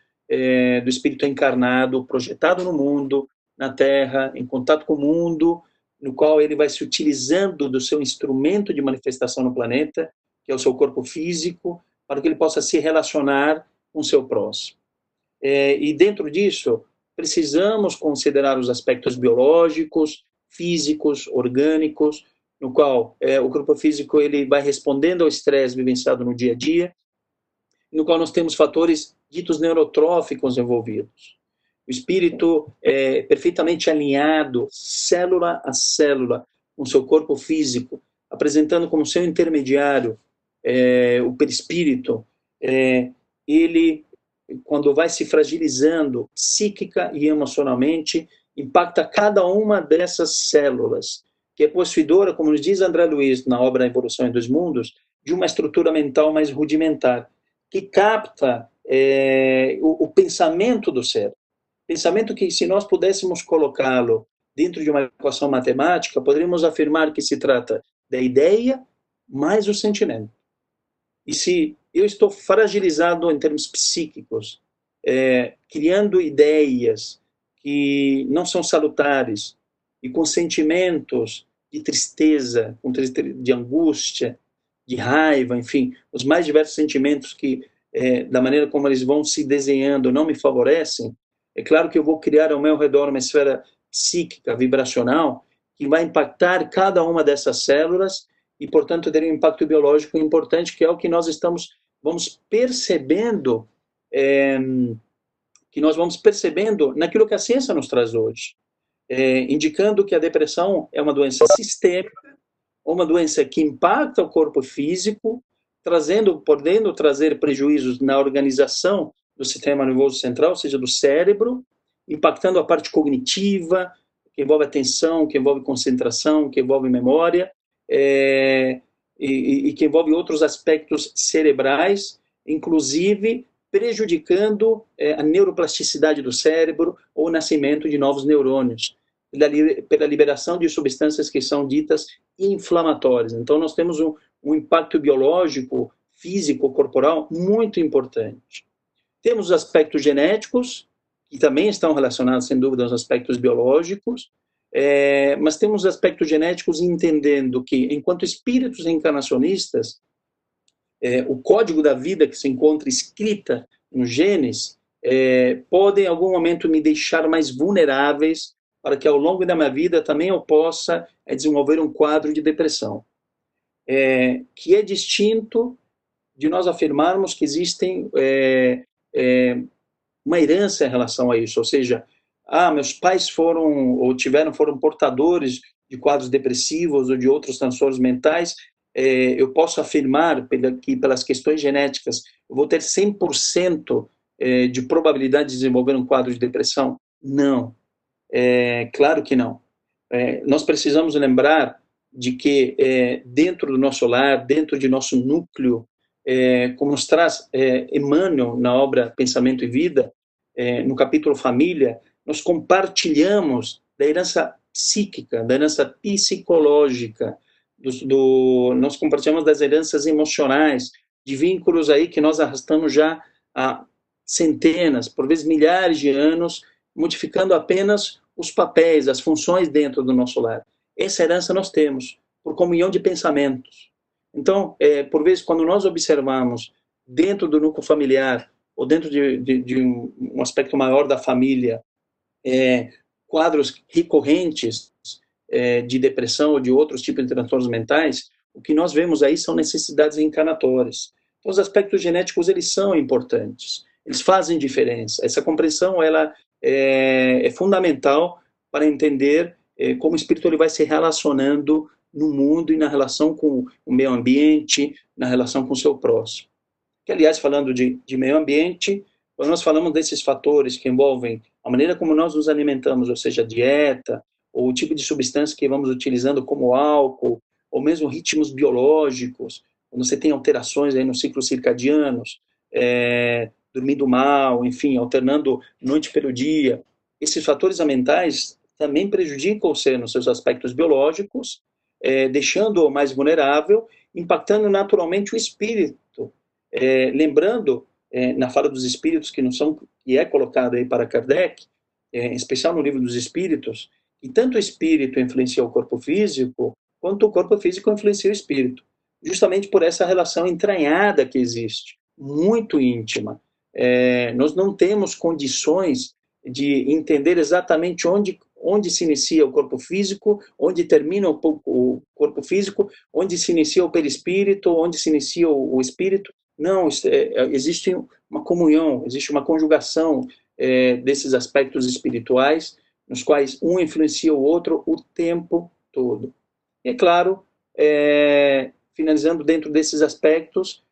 do espírito encarnado, projetado no mundo, na Terra, em contato com o mundo, no qual ele vai se utilizando do seu instrumento de manifestação no planeta, que é o seu corpo físico, para que ele possa se relacionar com o seu próximo. E dentro disso, precisamos considerar os aspectos biológicos, físicos, orgânicos, no qual o corpo físico ele vai respondendo ao estresse vivenciado no dia a dia, no qual nós temos fatores ditos neurotróficos envolvidos. O espírito é perfeitamente alinhado, célula a célula, com o seu corpo físico, apresentando como seu intermediário o perispírito. Ele, quando vai se fragilizando psíquica e emocionalmente, impacta cada uma dessas células, que é possuidora, como nos diz André Luiz na obra A Evolução em Dois Mundos, de uma estrutura mental mais rudimentar, que capta o pensamento do ser. Pensamento que, se nós pudéssemos colocá-lo dentro de uma equação matemática, poderíamos afirmar que se trata da ideia mais o sentimento. E se eu estou fragilizado em termos psíquicos, criando ideias que não são salutares, e com sentimentos de tristeza, de angústia, de raiva, enfim, os mais diversos sentimentos que, da maneira como eles vão se desenhando, não me favorecem, é claro que eu vou criar ao meu redor uma esfera psíquica, vibracional, que vai impactar cada uma dessas células e, portanto, ter um impacto biológico importante, que é o que nós vamos percebendo, naquilo que a ciência nos traz hoje, indicando que a depressão é uma doença sistêmica, uma doença que impacta o corpo físico, podendo trazer prejuízos na organização do sistema nervoso central, ou seja, do cérebro, impactando a parte cognitiva, que envolve atenção, que envolve concentração, que envolve memória, e que envolve outros aspectos cerebrais, inclusive prejudicando a neuroplasticidade do cérebro ou o nascimento de novos neurônios, pela liberação de substâncias que são ditas inflamatórias. Então, nós temos um impacto biológico, físico, corporal muito importante. Temos os aspectos genéticos, que também estão relacionados, sem dúvida, aos aspectos biológicos, mas temos aspectos genéticos entendendo que, enquanto espíritos reencarnacionistas, o código da vida que se encontra escrita nos genes pode, em algum momento, me deixar mais vulneráveis para que, ao longo da minha vida, também eu possa desenvolver um quadro de depressão, que é distinto de nós afirmarmos que existem uma herança em relação a isso, ou seja, meus pais foram portadores de quadros depressivos ou de outros transtornos mentais, eu posso afirmar que pelas questões genéticas eu vou ter 100% de probabilidade de desenvolver um quadro de depressão? Não, claro que não. Nós precisamos lembrar de que dentro do nosso lar, dentro de nosso núcleo, como nos traz Emmanuel na obra Pensamento e Vida, no capítulo Família, nós compartilhamos da herança psíquica, da herança psicológica, nós compartilhamos das heranças emocionais, de vínculos aí que nós arrastamos já há centenas, por vezes milhares de anos, modificando apenas os papéis, as funções dentro do nosso lar. Essa herança nós temos, por comunhão de pensamentos. Então, por vezes, quando nós observamos dentro do núcleo familiar, ou dentro de um aspecto maior da família, quadros recorrentes de depressão ou de outros tipos de transtornos mentais, o que nós vemos aí são necessidades reencarnatórias. Então, os aspectos genéticos, eles são importantes, eles fazem diferença. Essa compreensão, ela é fundamental para entender como o espírito ele vai se relacionando no mundo e na relação com o meio ambiente, na relação com o seu próximo. Que, aliás, falando de meio ambiente, quando nós falamos desses fatores que envolvem a maneira como nós nos alimentamos, ou seja, a dieta, ou o tipo de substância que vamos utilizando como álcool, ou mesmo ritmos biológicos, quando você tem alterações aí nos ciclos circadianos, dormindo mal, enfim, alternando noite pelo dia, esses fatores ambientais também prejudicam o ser nos seus aspectos biológicos, deixando-o mais vulnerável, impactando naturalmente o espírito. Lembrando, na fala dos espíritos, que é colocado aí para Kardec, em especial no livro dos espíritos, que tanto o espírito influencia o corpo físico, quanto o corpo físico influencia o espírito, justamente por essa relação entranhada que existe, muito íntima. Nós não temos condições de entender exatamente onde se inicia o corpo físico, onde termina o corpo físico, onde se inicia o perispírito, onde se inicia o espírito. Não, existe uma comunhão, existe uma conjugação desses aspectos espirituais, nos quais um influencia o outro o tempo todo. E, é claro, finalizando dentro desses aspectos,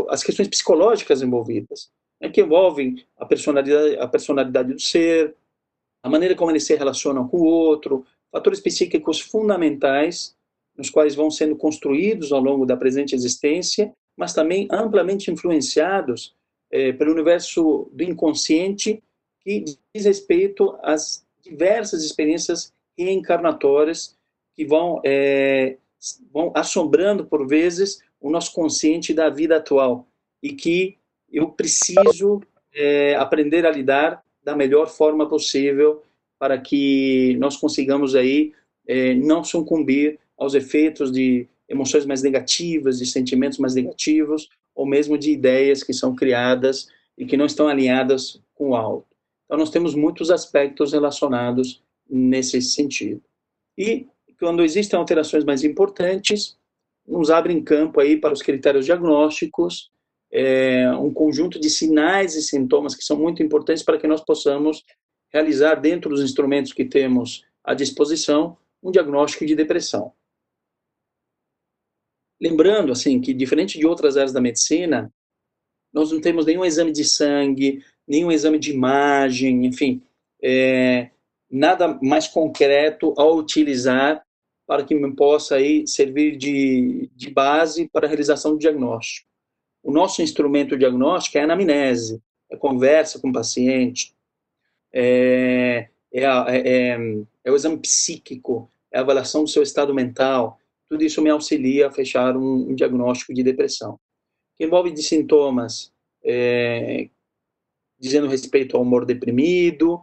as questões psicológicas envolvidas, que envolvem a personalidade do ser, a maneira como ele se relaciona com o outro, fatores psíquicos fundamentais, nos quais vão sendo construídos ao longo da presente existência, mas também amplamente influenciados pelo universo do inconsciente, que diz respeito às diversas experiências reencarnatórias que vão assombrando, por vezes, o nosso consciente da vida atual, e que eu preciso aprender a lidar da melhor forma possível para que nós consigamos aí não sucumbir aos efeitos de emoções mais negativas, de sentimentos mais negativos, ou mesmo de ideias que são criadas e que não estão alinhadas com o alto. Então, nós temos muitos aspectos relacionados nesse sentido. E, quando existem alterações mais importantes, nos abrem campo aí para os critérios diagnósticos, um conjunto de sinais e sintomas que são muito importantes para que nós possamos realizar, dentro dos instrumentos que temos à disposição, um diagnóstico de depressão. Lembrando, assim, que diferente de outras áreas da medicina, nós não temos nenhum exame de sangue, nenhum exame de imagem, enfim, nada mais concreto a utilizar para que me possa aí servir de base para a realização do diagnóstico. O nosso instrumento diagnóstico é a anamnese, é conversa com o paciente, é o exame psíquico, é a avaliação do seu estado mental. Tudo isso me auxilia a fechar um diagnóstico de depressão, que envolve de sintomas dizendo respeito ao humor deprimido,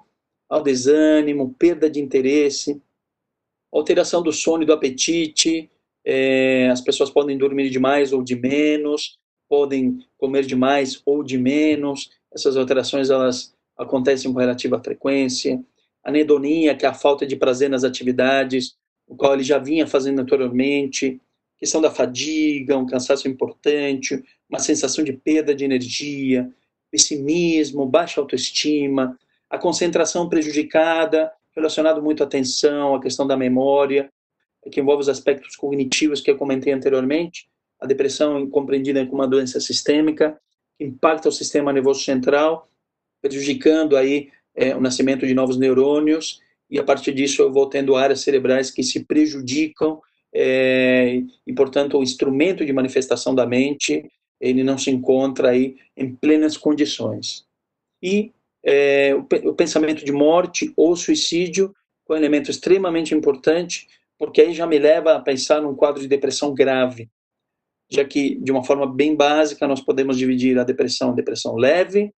ao desânimo, perda de interesse, alteração do sono e do apetite. As pessoas podem dormir de mais ou de menos, podem comer de mais ou de menos. Essas alterações elas acontecem com relativa frequência. Anedonia, que é a falta de prazer nas atividades, o qual ele já vinha fazendo anteriormente. Questão da fadiga, um cansaço importante, uma sensação de perda de energia, pessimismo, baixa autoestima, a concentração prejudicada, relacionado muito à atenção, à questão da memória, que envolve os aspectos cognitivos que eu comentei anteriormente. A depressão é compreendida como uma doença sistêmica, que impacta o sistema nervoso central, prejudicando aí o nascimento de novos neurônios, e a partir disso eu vou tendo áreas cerebrais que se prejudicam, e, portanto, o instrumento de manifestação da mente, ele não se encontra aí em plenas condições. E o pensamento de morte ou suicídio é um elemento extremamente importante, porque aí já me leva a pensar num quadro de depressão grave, já que, de uma forma bem básica, nós podemos dividir a depressão em depressão leve,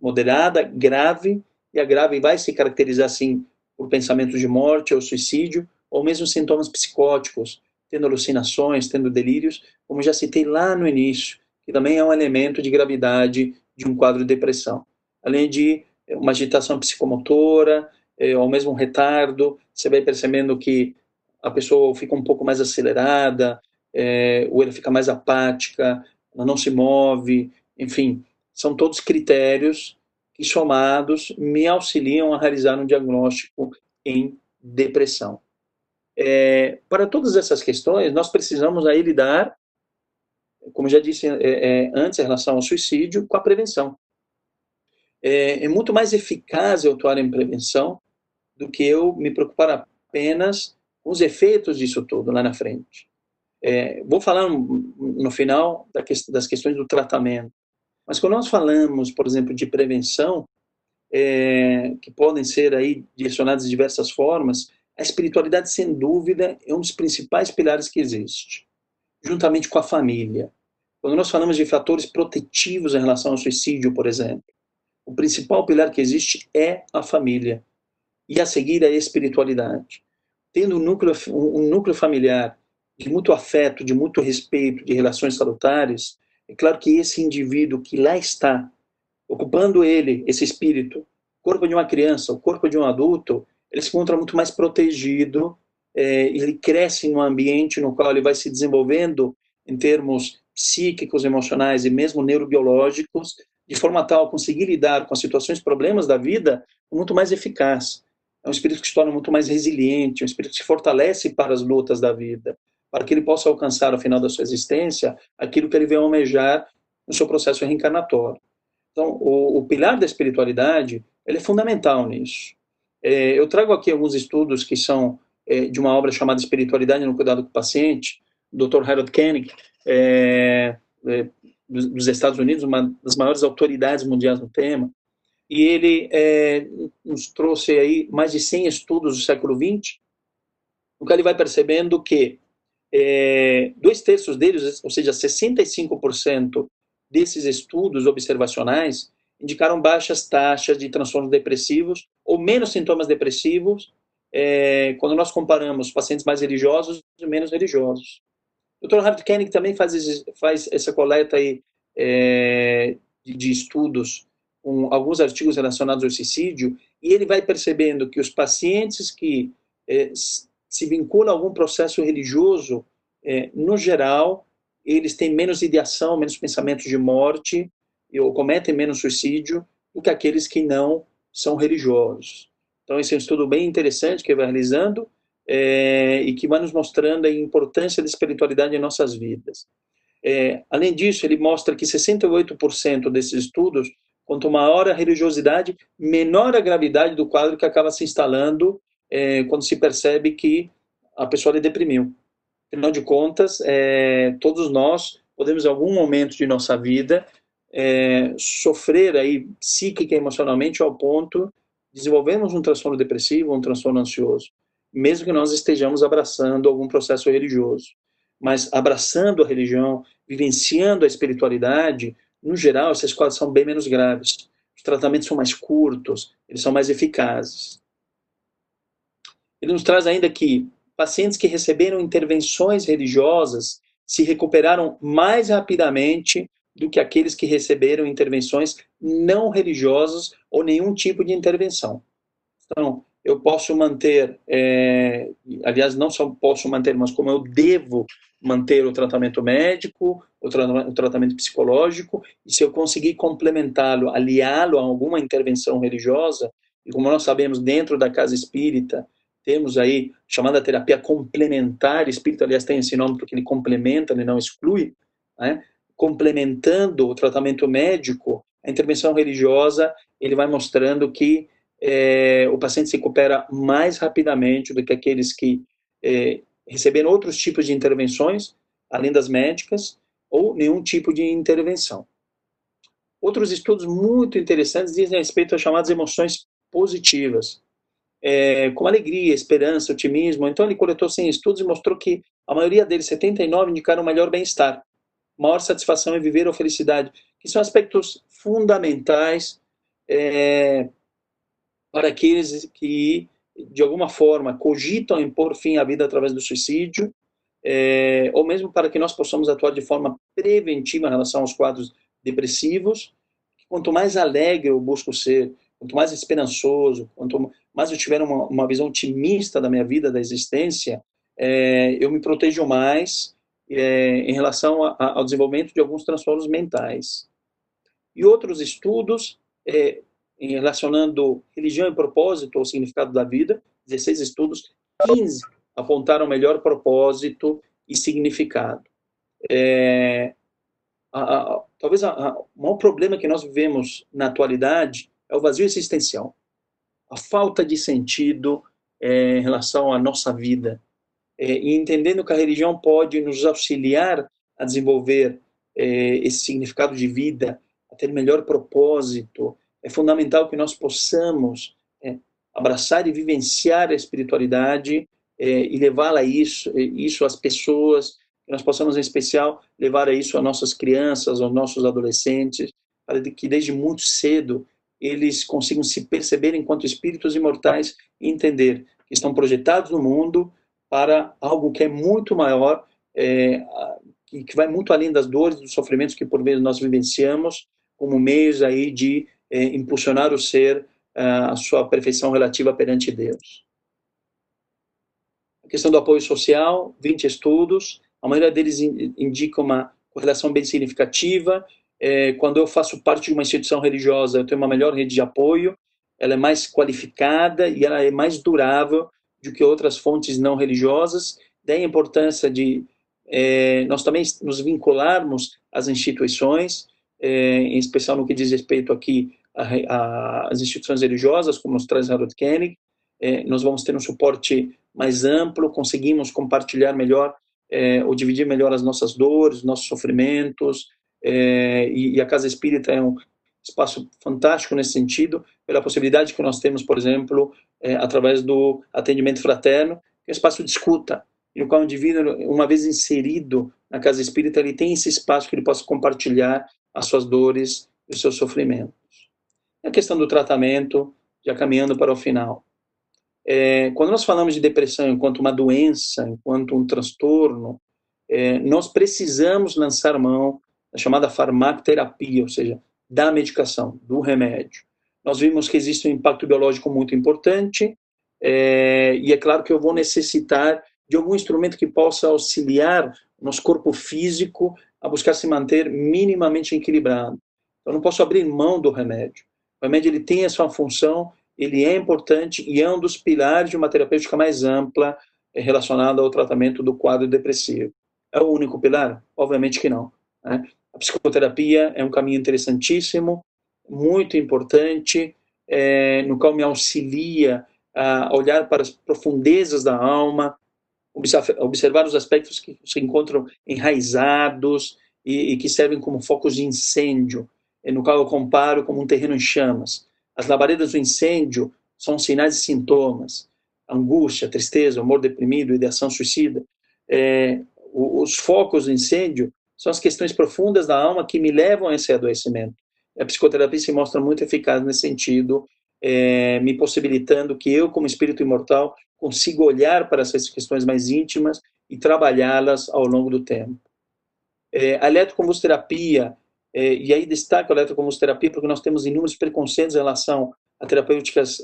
moderada, grave, e a grave vai se caracterizar, assim, por pensamentos de morte ou suicídio, ou mesmo sintomas psicóticos, tendo alucinações, tendo delírios, como já citei lá no início, que também é um elemento de gravidade de um quadro de depressão. Além de uma agitação psicomotora, ou mesmo um retardo, você vai percebendo que a pessoa fica um pouco mais acelerada, ou ela fica mais apática, ela não se move, enfim, são todos critérios que, somados, me auxiliam a realizar um diagnóstico em depressão. Para todas essas questões, nós precisamos aí lidar, como já disse antes, em relação ao suicídio, com a prevenção. É muito mais eficaz eu atuar em prevenção do que eu me preocupar apenas com os efeitos disso tudo lá na frente. Vou falar no final das questões do tratamento, mas quando nós falamos, por exemplo, de prevenção, que podem ser aí direcionadas de diversas formas, a espiritualidade, sem dúvida, é um dos principais pilares que existe, juntamente com a família. Quando nós falamos de fatores protetivos em relação ao suicídio, por exemplo, o principal pilar que existe é a família, e a seguir a espiritualidade. Tendo um núcleo familiar de muito afeto, de muito respeito, de relações salutares, é claro que esse indivíduo que lá está, ocupando ele, esse espírito, o corpo de uma criança, o corpo de um adulto, ele se encontra muito mais protegido, ele cresce num ambiente no qual ele vai se desenvolvendo em termos psíquicos, emocionais e mesmo neurobiológicos, de forma tal a conseguir lidar com as situações, problemas da vida muito mais eficaz. É um espírito que se torna muito mais resiliente, um espírito que se fortalece para as lutas da vida, para que ele possa alcançar, ao final da sua existência, aquilo que ele veio almejar no seu processo reencarnatório. Então, o pilar da espiritualidade, ele é fundamental nisso. Eu trago aqui alguns estudos que são de uma obra chamada Espiritualidade no Cuidado com o Paciente, do Dr. Harold Koenig, dos Estados Unidos, uma das maiores autoridades mundiais no tema, e ele nos trouxe aí mais de 100 estudos do século XX, no qual ele vai percebendo que 2/3 deles, ou seja, 65% desses estudos observacionais, indicaram baixas taxas de transtornos depressivos ou menos sintomas depressivos quando nós comparamos pacientes mais religiosos e menos religiosos. O Dr. Harold Koenig também faz essa coleta aí, de estudos com alguns artigos relacionados ao suicídio, e ele vai percebendo que os pacientes que se vinculam a algum processo religioso, no geral, eles têm menos ideação, menos pensamentos de morte, ou cometem menos suicídio, do que aqueles que não são religiosos. Então, esse é um estudo bem interessante que ele vai realizando, e que vai nos mostrando a importância da espiritualidade em nossas vidas. Além disso, ele mostra que 68% desses estudos, quanto maior a religiosidade, menor a gravidade do quadro que acaba se instalando quando se percebe que a pessoa deprimiu. Afinal de contas, todos nós podemos, em algum momento de nossa vida, sofrer aí, psíquica e emocionalmente, ao ponto de desenvolvermos um transtorno depressivo, um transtorno ansioso, mesmo que nós estejamos abraçando algum processo religioso. Mas abraçando a religião, vivenciando a espiritualidade, no geral, esses quadros são bem menos graves. Os tratamentos são mais curtos, eles são mais eficazes. Ele nos traz ainda que pacientes que receberam intervenções religiosas se recuperaram mais rapidamente do que aqueles que receberam intervenções não religiosas ou nenhum tipo de intervenção. Então, eu posso manter, aliás, não só posso manter, mas como eu devo manter o tratamento médico, o tratamento psicológico, e se eu conseguir complementá-lo, aliá-lo a alguma intervenção religiosa, e como nós sabemos, dentro da casa espírita, temos aí chamada terapia complementar espírita, aliás, tem esse nome porque ele complementa, ele não exclui, né? Complementando o tratamento médico, a intervenção religiosa, ele vai mostrando que o paciente se recupera mais rapidamente do que aqueles que receberam outros tipos de intervenções, além das médicas, ou nenhum tipo de intervenção. Outros estudos muito interessantes dizem a respeito às chamadas emoções positivas, como alegria, esperança, otimismo. Então ele coletou 100 estudos e mostrou que a maioria deles, 79, indicaram maior bem-estar, maior satisfação em viver ou felicidade, que são aspectos fundamentais para aqueles que, de alguma forma, cogitam em pôr fim à vida através do suicídio, ou mesmo para que nós possamos atuar de forma preventiva em relação aos quadros depressivos. Quanto mais alegre eu busco ser, quanto mais esperançoso, quanto mais eu tiver uma visão otimista da minha vida, da existência, eu me protejo mais em relação ao desenvolvimento de alguns transtornos mentais. E outros estudos relacionando religião e propósito ou significado da vida, 16 estudos, 15 apontaram melhor propósito e significado. Talvez o maior problema que nós vivemos na atualidade é o vazio existencial, a falta de sentido em relação à nossa vida, e entendendo que a religião pode nos auxiliar a desenvolver esse significado de vida, a ter melhor propósito, é fundamental que nós possamos abraçar e vivenciar a espiritualidade e levá-la isso às pessoas, que nós possamos, em especial, levar isso às nossas crianças, aos nossos adolescentes, para que desde muito cedo eles consigam se perceber enquanto espíritos imortais e entender que estão projetados no mundo para algo que é muito maior, que vai muito além das dores, dos sofrimentos que por vezes nós vivenciamos, como meios aí de impulsionar o ser a sua perfeição relativa perante Deus. A questão do apoio social, 20 estudos, a maioria deles indica uma correlação bem significativa. Quando eu faço parte de uma instituição religiosa, eu tenho uma melhor rede de apoio, ela é mais qualificada e ela é mais durável do que outras fontes não religiosas. Daí a importância de nós também nos vincularmos às instituições, em especial no que diz respeito aqui às instituições religiosas, como nos traz Harold Koenig. Nós vamos ter um suporte mais amplo, conseguimos compartilhar melhor ou dividir melhor as nossas dores, nossos sofrimentos, e a Casa Espírita é um espaço fantástico nesse sentido, pela possibilidade que nós temos, por exemplo, através do atendimento fraterno, que é um espaço de escuta, no qual o indivíduo, uma vez inserido na Casa Espírita, ele tem esse espaço que ele possa compartilhar as suas dores e os seus sofrimentos. E a questão do tratamento, já caminhando para o final. Quando nós falamos de depressão enquanto uma doença, enquanto um transtorno, nós precisamos lançar mão da chamada farmacoterapia, ou seja, da medicação, do remédio. Nós vimos que existe um impacto biológico muito importante, e é claro que eu vou necessitar de algum instrumento que possa auxiliar o nosso corpo físico a buscar se manter minimamente equilibrado. Eu não posso abrir mão do remédio. O remédio ele tem a sua função, ele é importante e é um dos pilares de uma terapêutica mais ampla relacionada ao tratamento do quadro depressivo. É o único pilar? Obviamente que não, né? A psicoterapia é um caminho interessantíssimo, muito importante, no qual me auxilia a olhar para as profundezas da alma, observar os aspectos que se encontram enraizados e que servem como focos de incêndio, no qual eu comparo como um terreno em chamas. As labaredas do incêndio são sinais e sintomas, angústia, tristeza, humor deprimido, ideação suicida. Os focos do incêndio são as questões profundas da alma que me levam a esse adoecimento. A psicoterapia se mostra muito eficaz nesse sentido, me possibilitando que eu, como espírito imortal, consiga olhar para essas questões mais íntimas e trabalhá-las ao longo do tempo. A eletroconvulsoterapia, e aí destaco a eletroconvulsoterapia porque nós temos inúmeros preconceitos em relação a terapêuticas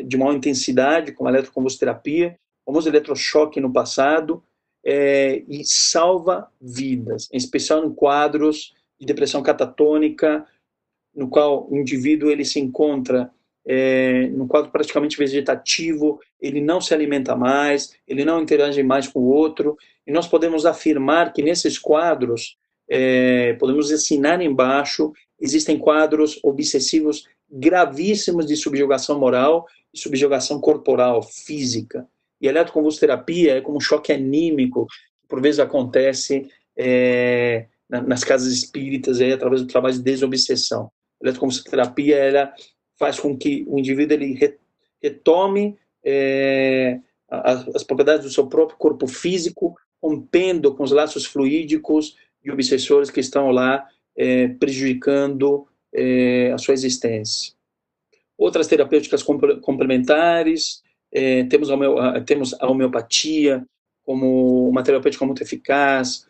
de maior intensidade, como a eletroconvulsoterapia, o famoso eletrochoque no passado, e salva vidas, em especial em quadros de depressão catatônica, no qual o indivíduo ele se encontra num quadro praticamente vegetativo, ele não se alimenta mais, ele não interage mais com o outro, e nós podemos afirmar que nesses quadros, podemos assinar embaixo, existem quadros obsessivos gravíssimos de subjugação moral e subjugação corporal, física. E a eletroconvulsoterapia é como um choque anímico, que por vezes acontece nas casas espíritas, através do trabalho de desobsessão. A eletroconvulsoterapia ela faz com que o indivíduo ele retome as propriedades do seu próprio corpo físico, rompendo com os laços fluídicos e obsessores que estão lá prejudicando a sua existência. Outras terapêuticas complementares, temos a homeopatia como uma terapêutica muito eficaz,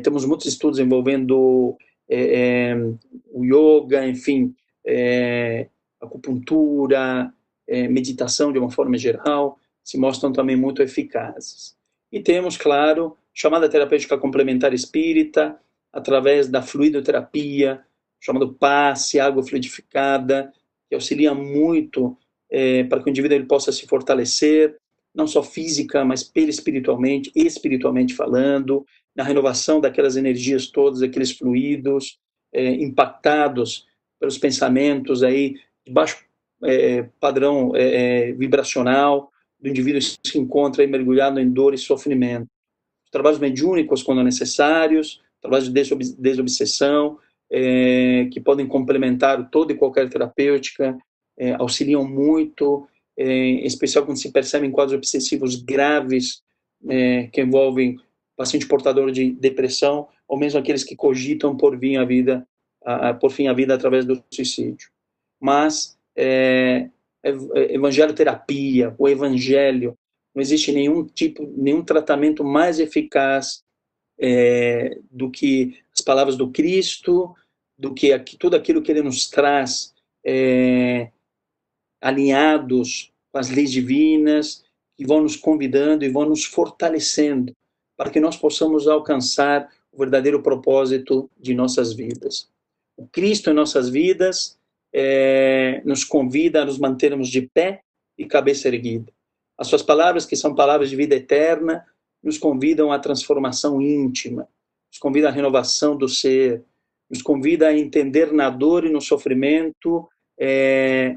temos muitos estudos envolvendo o yoga, enfim, acupuntura, meditação de uma forma geral, se mostram também muito eficazes. E temos, claro, chamada terapêutica complementar espírita, através da fluidoterapia, chamado passe, água fluidificada, que auxilia muito para que o indivíduo ele possa se fortalecer, não só física, mas perispiritualmente, espiritualmente falando, na renovação daquelas energias todas, daqueles fluidos impactados pelos pensamentos aí de baixo padrão vibracional do indivíduo que se encontra aí mergulhado em dor e sofrimento. Os trabalhos mediúnicos, quando necessários, trabalhos de desobsessão, que podem complementar toda e qualquer terapêutica, auxiliam muito, em especial quando se percebem quadros obsessivos graves, que envolvem paciente portador de depressão, ou mesmo aqueles que cogitam por fim a vida através do suicídio. Mas evangeloterapia, o evangelho, não existe nenhum tratamento mais eficaz do que as palavras do Cristo, do que tudo aquilo que ele nos traz, alinhados com as leis divinas, que vão nos convidando e vão nos fortalecendo para que nós possamos alcançar o verdadeiro propósito de nossas vidas. O Cristo em nossas vidas nos convida a nos mantermos de pé e cabeça erguida. As suas palavras, que são palavras de vida eterna, nos convidam à transformação íntima, nos convida à renovação do ser, nos convida a entender na dor e no sofrimento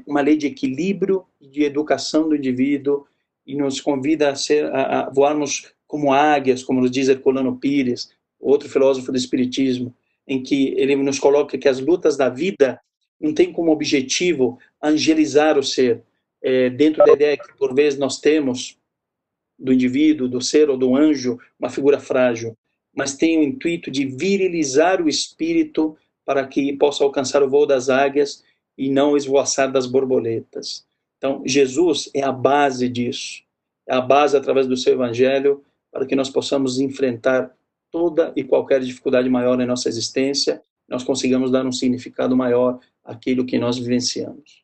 uma lei de equilíbrio e de educação do indivíduo, e nos convida a voarmos como águias, como nos diz Herculano Pires, outro filósofo do Espiritismo, em que ele nos coloca que as lutas da vida não têm como objetivo angelizar o ser, dentro da ideia que por vezes nós temos do indivíduo, do ser ou do anjo, uma figura frágil, mas tem o intuito de virilizar o espírito para que possa alcançar o voo das águias e não esvoaçar das borboletas. Então, Jesus é a base disso, é a base através do seu evangelho para que nós possamos enfrentar toda e qualquer dificuldade maior em nossa existência, nós consigamos dar um significado maior àquilo que nós vivenciamos.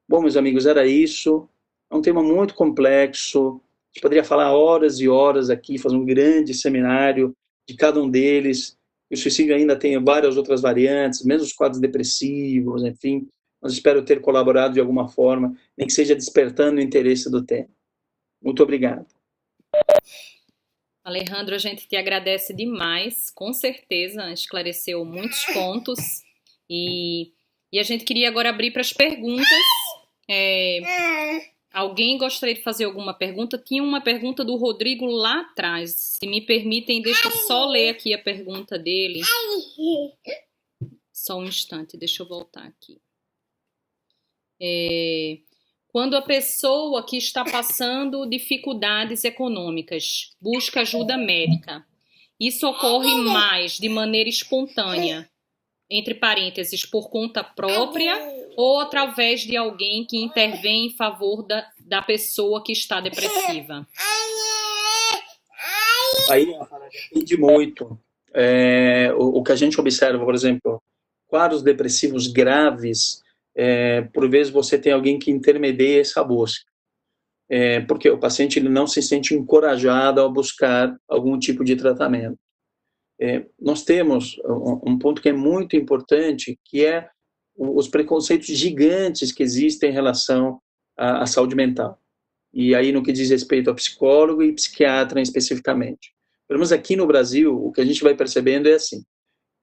Bom, meus amigos, era isso. É um tema muito complexo. A gente poderia falar horas e horas aqui, fazer um grande seminário de cada um deles. O suicídio ainda tem várias outras variantes, mesmo os quadros depressivos, enfim. Mas espero ter colaborado de alguma forma, nem que seja despertando o interesse do tema. Muito obrigado. Alejandro, a gente te agradece demais, com certeza, esclareceu muitos pontos. E a gente queria agora abrir para as perguntas. Alguém gostaria de fazer alguma pergunta? Tinha uma pergunta do Rodrigo lá atrás. Se me permitem, deixa eu só ler aqui a pergunta dele. Só um instante, deixa eu voltar aqui. Quando a pessoa que está passando dificuldades econômicas busca ajuda médica, isso ocorre mais de maneira espontânea, entre parênteses, por conta própria, ou através de alguém que intervém em favor da pessoa que está depressiva? Aí depende muito. O que a gente observa, por exemplo, quadros depressivos graves, por vezes você tem alguém que intermedia essa busca, porque o paciente ele não se sente encorajado a buscar algum tipo de tratamento. Nós temos um ponto que é muito importante, que é os preconceitos gigantes que existem em relação à saúde mental. E aí no que diz respeito ao psicólogo e psiquiatra especificamente. Pelo menos aqui no Brasil, o que a gente vai percebendo é assim,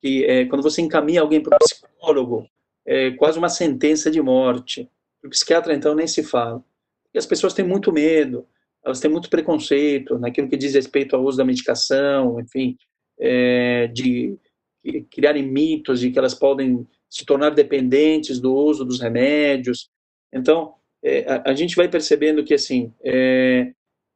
que quando você encaminha alguém para o psicólogo, é quase uma sentença de morte. O psiquiatra, então, nem se fala. E as pessoas têm muito medo, elas têm muito preconceito naquilo que diz respeito ao uso da medicação, enfim, de criarem mitos de que elas podem se tornar dependentes do uso dos remédios. Então, a gente vai percebendo que, assim,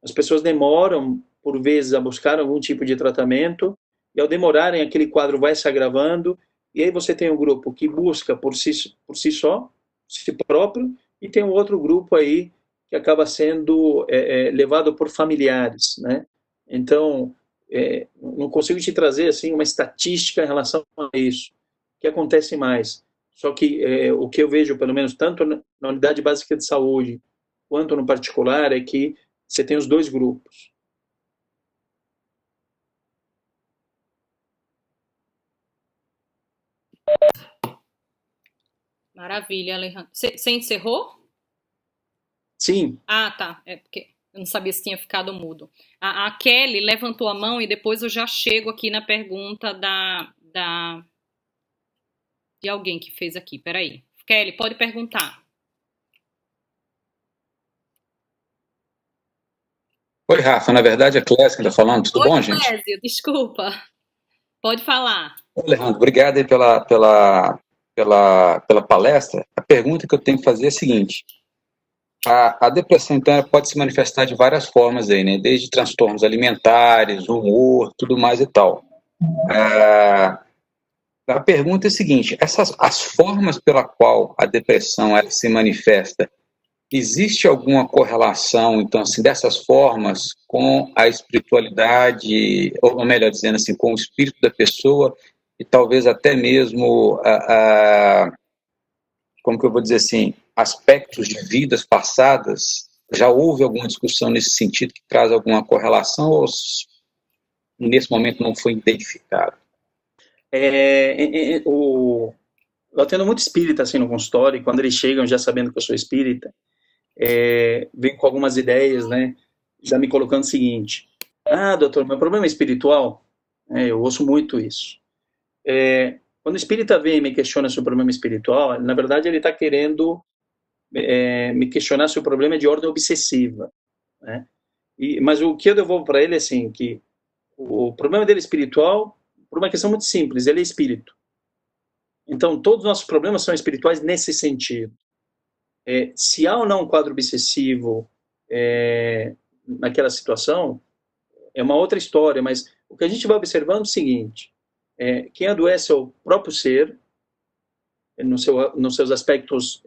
as pessoas demoram, por vezes, a buscar algum tipo de tratamento, e ao demorarem, aquele quadro vai se agravando, e aí você tem um grupo que busca por si só, por si próprio, e tem um outro grupo aí que acaba sendo levado por familiares, né? Então, não consigo te trazer assim uma estatística em relação a isso, o que acontece mais. Só que o que eu vejo, pelo menos tanto na unidade básica de saúde quanto no particular, é que você tem os dois grupos. Maravilha, Alejandro. Você encerrou? Sim. Ah, tá. É porque eu não sabia se tinha ficado mudo. A Kelly levantou a mão e depois eu já chego aqui na pergunta de alguém que fez aqui. Peraí. Kelly, pode perguntar. Oi, Rafa. Na verdade, é Clécio que está falando. Tudo bom, gente? Clésio, desculpa. Pode falar. Alejandro, obrigado aí pela palestra. A pergunta que eu tenho que fazer é a seguinte: a depressão, então, ela pode se manifestar de várias formas aí, né? Desde transtornos alimentares, humor, tudo mais e tal. A pergunta é a seguinte: as formas pela qual a depressão ela se manifesta, existe alguma correlação, então, assim, dessas formas com a espiritualidade, ou melhor dizendo assim, com o espírito da pessoa e talvez até mesmo, como que eu vou dizer assim, aspectos de vidas passadas? Já houve alguma discussão nesse sentido que traz alguma correlação ou nesse momento não foi identificado? Eu atendo muito espírita assim no consultório, e quando eles chegam já sabendo que eu sou espírita, vem com algumas ideias, né? Já me colocando o seguinte: doutor, meu problema é espiritual? Eu ouço muito isso. Quando o espírita vem e me questiona sobre o problema espiritual, na verdade ele está querendo me questionar se o problema é de ordem obsessiva, né? Mas o que eu devolvo para ele é assim, que o problema dele espiritual, por uma questão muito simples, ele é espírito. Então, todos os nossos problemas são espirituais nesse sentido. Se há ou não um quadro obsessivo naquela situação, é uma outra história, mas o que a gente vai observando é o seguinte: quem adoece é o próprio ser, nos seus aspectos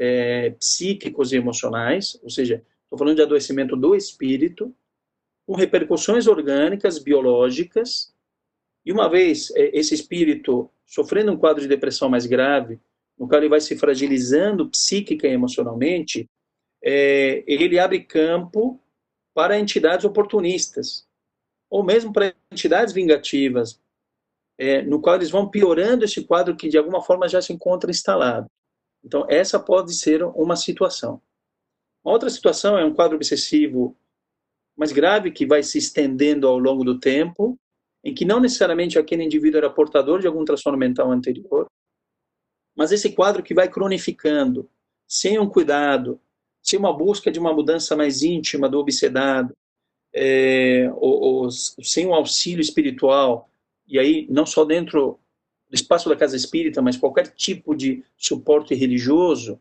psíquicos e emocionais, ou seja, estou falando de adoecimento do espírito, com repercussões orgânicas, biológicas, e uma vez esse espírito sofrendo um quadro de depressão mais grave, no qual ele vai se fragilizando psíquica e emocionalmente, ele abre campo para entidades oportunistas, ou mesmo para entidades vingativas, no qual eles vão piorando esse quadro que de alguma forma já se encontra instalado. Então, essa pode ser uma situação. Uma outra situação é um quadro obsessivo mais grave, que vai se estendendo ao longo do tempo, em que não necessariamente aquele indivíduo era portador de algum transtorno mental anterior, mas esse quadro que vai cronificando, sem um cuidado, sem uma busca de uma mudança mais íntima do obsedado, ou sem um auxílio espiritual, e aí não só dentro do espaço da casa espírita, mas qualquer tipo de suporte religioso,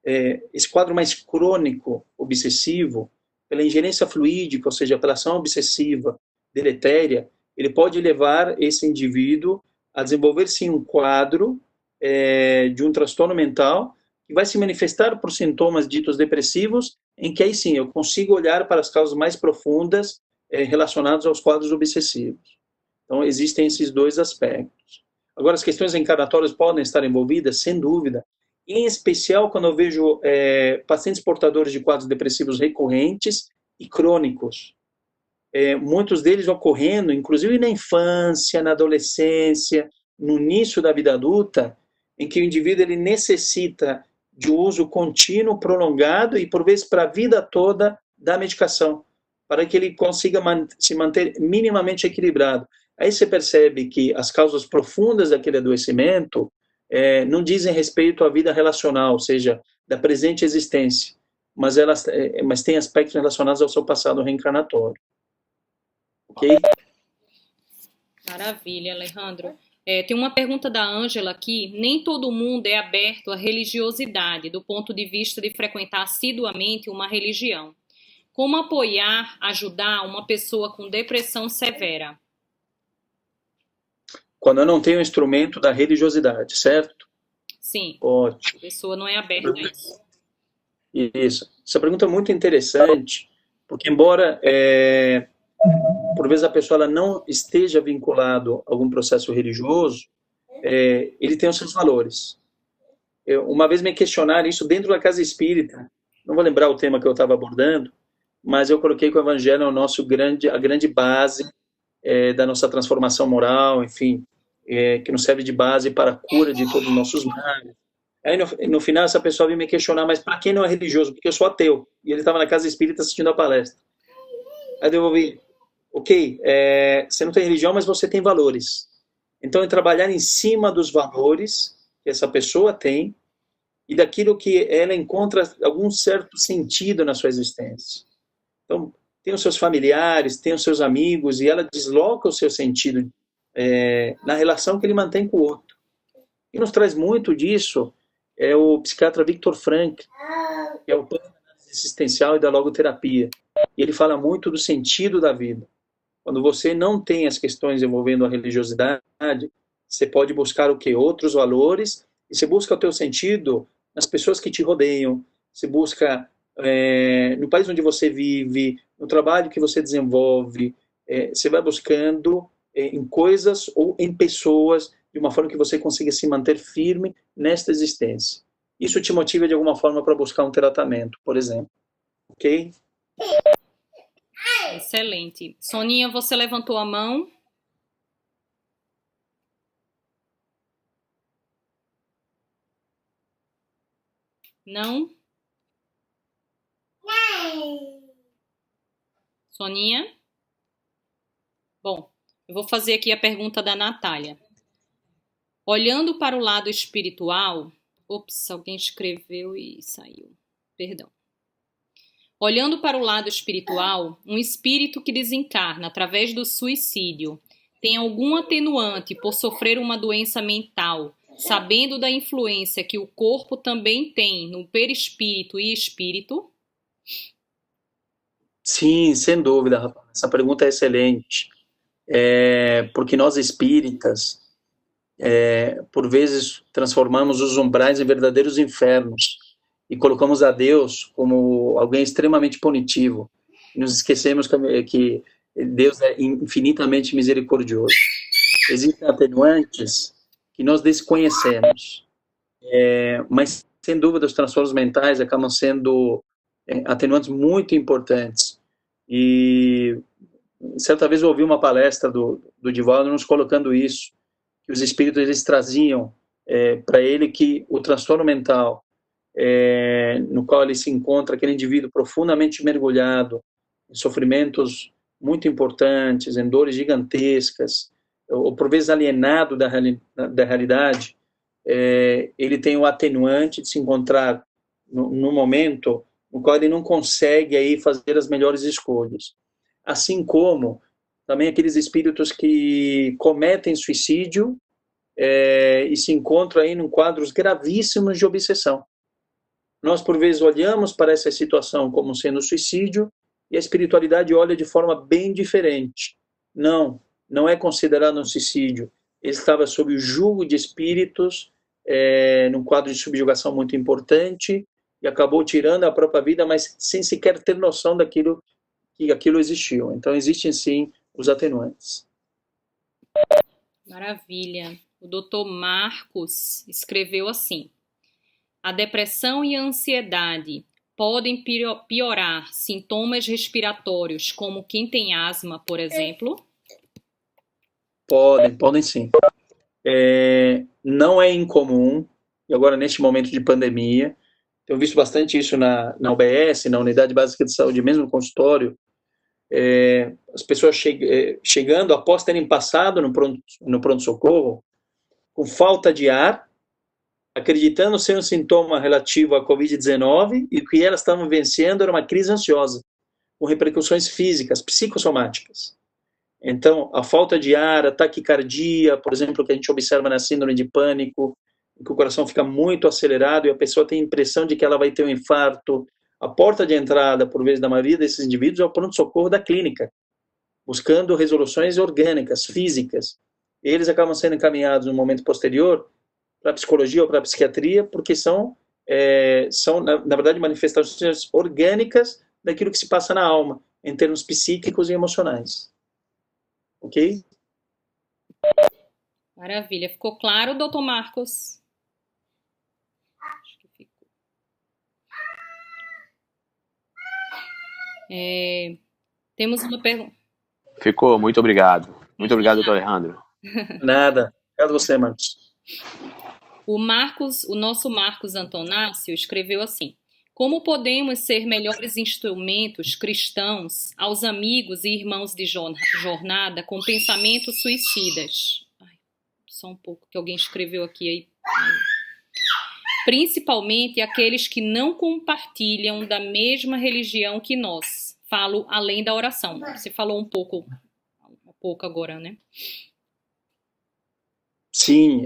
esse quadro mais crônico, obsessivo, pela ingerência fluídica, ou seja, pela ação obsessiva, deletéria, ele pode levar esse indivíduo a desenvolver, sim, um quadro de um transtorno mental que vai se manifestar por sintomas ditos depressivos, em que aí sim eu consigo olhar para as causas mais profundas relacionadas aos quadros obsessivos. Então, existem esses dois aspectos. Agora, as questões encarnatórias podem estar envolvidas, sem dúvida, em especial quando eu vejo pacientes portadores de quadros depressivos recorrentes e crônicos. Muitos deles ocorrendo, inclusive na infância, na adolescência, no início da vida adulta, em que o indivíduo ele necessita de uso contínuo, prolongado e, por vezes, para a vida toda da medicação, para que ele consiga se manter minimamente equilibrado. Aí você percebe que as causas profundas daquele adoecimento não dizem respeito à vida relacional, ou seja, da presente existência, mas tem aspectos relacionados ao seu passado reencarnatório. Ok? Maravilha, Alejandro. Tem uma pergunta da Ângela aqui. Nem todo mundo é aberto à religiosidade, do ponto de vista de frequentar assiduamente uma religião. Como apoiar, ajudar uma pessoa com depressão severa? Quando eu não tenho o instrumento da religiosidade, certo? Sim. Ótimo. A pessoa não é aberta a isso. Isso. Essa pergunta é muito interessante, porque embora por vezes a pessoa ela não esteja vinculado a algum processo religioso, ele tem os seus valores. Uma vez me questionaram isso dentro da casa espírita, não vou lembrar o tema que eu estava abordando, mas eu coloquei que o evangelho é a grande base da nossa transformação moral, enfim, que nos serve de base para a cura de todos os nossos males. Aí no final essa pessoa veio me questionar, mas para quem não é religioso? Porque eu sou ateu. E ele estava na casa espírita assistindo a palestra. Aí eu devolvi: ok, você não tem religião, mas você tem valores. Então, é trabalhar em cima dos valores que essa pessoa tem e daquilo que ela encontra algum certo sentido na sua existência. Então, tem os seus familiares, tem os seus amigos, e ela desloca o seu sentido na relação que ele mantém com o outro. E nos traz muito disso é o psiquiatra Viktor Frankl, que é o pai da análise existencial e da logoterapia. E ele fala muito do sentido da vida. Quando você não tem as questões envolvendo a religiosidade, você pode buscar o quê? Outros valores, e você busca o teu sentido nas pessoas que te rodeiam, você busca no país onde você vive, no trabalho que você desenvolve, você vai buscando em coisas ou em pessoas, de uma forma que você consiga se manter firme nesta existência. Isso te motiva de alguma forma para buscar um tratamento, por exemplo. Ok? Excelente. Soninha, você levantou a mão. Não? Soninha? Bom, eu vou fazer aqui a pergunta da Natália. Olhando para o lado espiritual... Ops, alguém escreveu e saiu. Perdão. Olhando para o lado espiritual, um espírito que desencarna através do suicídio tem algum atenuante por sofrer uma doença mental, sabendo da influência que o corpo também tem no perispírito e espírito? Sim, sem dúvida, rapaz. Essa pergunta é excelente. Porque nós espíritas, por vezes, transformamos os umbrais em verdadeiros infernos e colocamos a Deus como alguém extremamente punitivo. E nos esquecemos que Deus é infinitamente misericordioso. Existem atenuantes que nós desconhecemos, mas, sem dúvida, os transtornos mentais acabam sendo atenuantes muito importantes. E certa vez eu ouvi uma palestra do Divaldo nos colocando isso, que os espíritos eles traziam para ele que o transtorno mental no qual ele se encontra, aquele indivíduo profundamente mergulhado em sofrimentos muito importantes, em dores gigantescas, ou por vezes alienado da realidade, ele tem o atenuante de se encontrar no momento no qual ele não consegue aí fazer as melhores escolhas. Assim como também aqueles espíritos que cometem suicídio e se encontram aí em quadros gravíssimos de obsessão. Nós, por vezes, olhamos para essa situação como sendo suicídio e a espiritualidade olha de forma bem diferente. Não é considerado um suicídio. Ele estava sob o jugo de espíritos, num quadro de subjugação muito importante, e acabou tirando a própria vida, mas sem sequer ter noção daquilo que aquilo existiu. Então, existem, sim, os atenuantes. Maravilha. O Dr. Marcos escreveu assim: a depressão e a ansiedade podem piorar sintomas respiratórios, como quem tem asma, por exemplo? Podem sim. Não é incomum, e agora neste momento de pandemia, tenho visto bastante isso na UBS, na Unidade Básica de Saúde, mesmo no consultório, as pessoas chegando após terem passado no pronto-socorro, com falta de ar, acreditando ser um sintoma relativo à Covid-19, e o que elas estavam vencendo era uma crise ansiosa, com repercussões físicas, psicossomáticas. Então, a falta de ar, a taquicardia, por exemplo, que a gente observa na síndrome de pânico, em que o coração fica muito acelerado e a pessoa tem a impressão de que ela vai ter um infarto. A porta de entrada, por vezes, da maioria desses indivíduos é o pronto-socorro da clínica, buscando resoluções orgânicas, físicas. Eles acabam sendo encaminhados no momento posterior para a psicologia ou para a psiquiatria, porque são na verdade, manifestações orgânicas daquilo que se passa na alma, em termos psíquicos e emocionais. Ok? Maravilha. Ficou claro, doutor Marcos? Acho que ficou. Temos uma pergunta. Ficou, muito obrigado. Muito obrigado, doutor Alejandro. Nada. Obrigado a você, Marcos. O nosso Marcos Antonácio escreveu assim: como podemos ser melhores instrumentos cristãos aos amigos e irmãos de jornada com pensamentos suicidas? Só um pouco, que alguém escreveu aqui aí. Principalmente aqueles que não compartilham da mesma religião que nós. Falo além da oração. Você falou um pouco agora, né? Sim,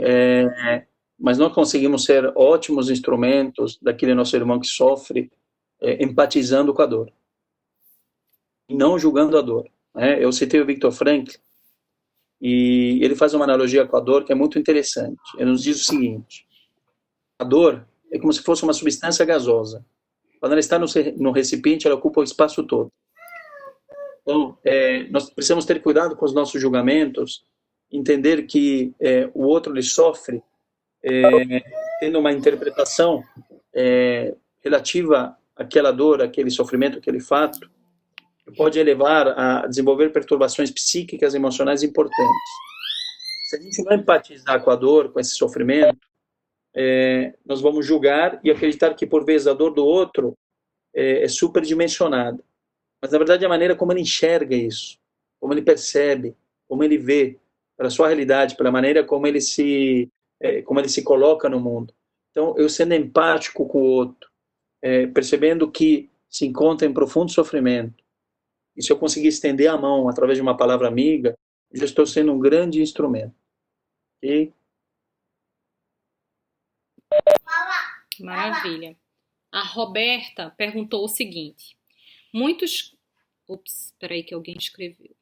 mas nós conseguimos ser ótimos instrumentos daquele nosso irmão que sofre, empatizando com a dor, e não julgando a dor, né? Eu citei o Viktor Frankl, e ele faz uma analogia com a dor que é muito interessante. Ele nos diz o seguinte: a dor é como se fosse uma substância gasosa. Quando ela está no recipiente, ela ocupa o espaço todo. Então, nós precisamos ter cuidado com os nossos julgamentos, entender que o outro ele sofre, tendo uma interpretação relativa àquela dor, àquele sofrimento, àquele fato, que pode levar a desenvolver perturbações psíquicas e emocionais importantes. Se a gente não empatizar com a dor, com esse sofrimento, nós vamos julgar e acreditar que, por vezes, a dor do outro é superdimensionada. Mas, na verdade, é a maneira como ele enxerga isso, como ele percebe, como ele vê, pela sua realidade, pela maneira como ele se coloca no mundo. Então, eu sendo empático com o outro, percebendo que se encontra em profundo sofrimento, e se eu conseguir estender a mão através de uma palavra amiga, eu já estou sendo um grande instrumento. E Maravilha. A Roberta perguntou o seguinte: muitos. Espera aí que alguém escreveu.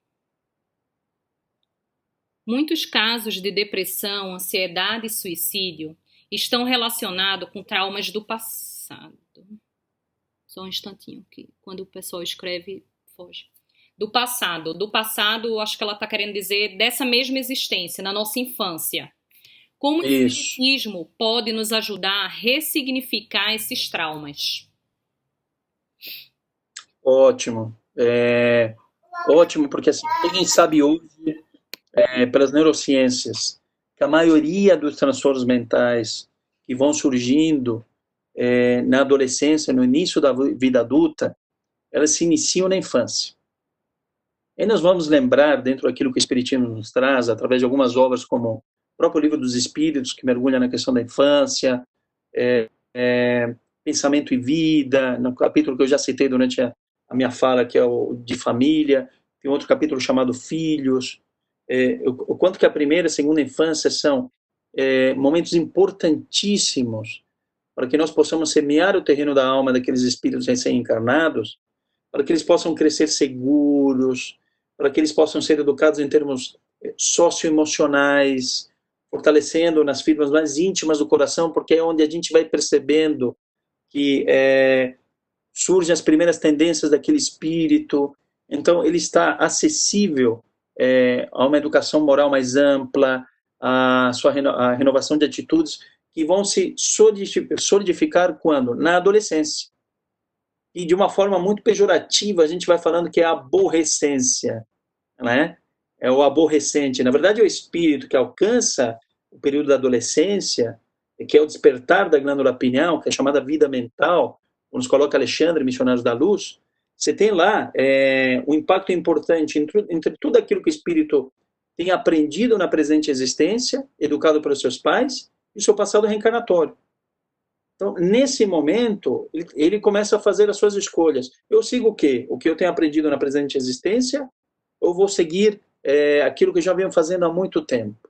Muitos casos de depressão, ansiedade e suicídio estão relacionados com traumas do passado. Só um instantinho, que quando o pessoal escreve, foge. Do passado, acho que ela está querendo dizer dessa mesma existência, na nossa infância. Como o espiritismo pode nos ajudar a ressignificar esses traumas? Ótimo. Ótimo, porque assim, quem sabe hoje, pelas neurociências, que a maioria dos transtornos mentais que vão surgindo na adolescência, no início da vida adulta, elas se iniciam na infância. E nós vamos lembrar, dentro daquilo que o Espiritismo nos traz, através de algumas obras como o próprio Livro dos Espíritos, que mergulha na questão da infância, Pensamento e Vida, no capítulo que eu já citei durante a minha fala, que é o de família, tem outro capítulo chamado Filhos, o quanto que a primeira e a segunda infância são momentos importantíssimos para que nós possamos semear o terreno da alma daqueles espíritos recém-encarnados, para que eles possam crescer seguros, para que eles possam ser educados em termos socioemocionais, fortalecendo nas fibras mais íntimas do coração, porque é onde a gente vai percebendo que surgem as primeiras tendências daquele espírito. Então, ele está acessível a uma educação moral mais ampla, a renovação de atitudes que vão se solidificar quando? Na adolescência. E de uma forma muito pejorativa, a gente vai falando que é a aborrecência, né? É o aborrecente. Na verdade, é o espírito que alcança o período da adolescência, que é o despertar da glândula pineal, que é chamada vida mental, onde nos coloca Alexandre, Missionários da Luz. Você tem lá um impacto importante entre tudo aquilo que o espírito tem aprendido na presente existência, educado pelos seus pais, e o seu passado reencarnatório. Então, nesse momento, ele começa a fazer as suas escolhas. Eu sigo o quê? O que eu tenho aprendido na presente existência, ou vou seguir aquilo que eu já venho fazendo há muito tempo?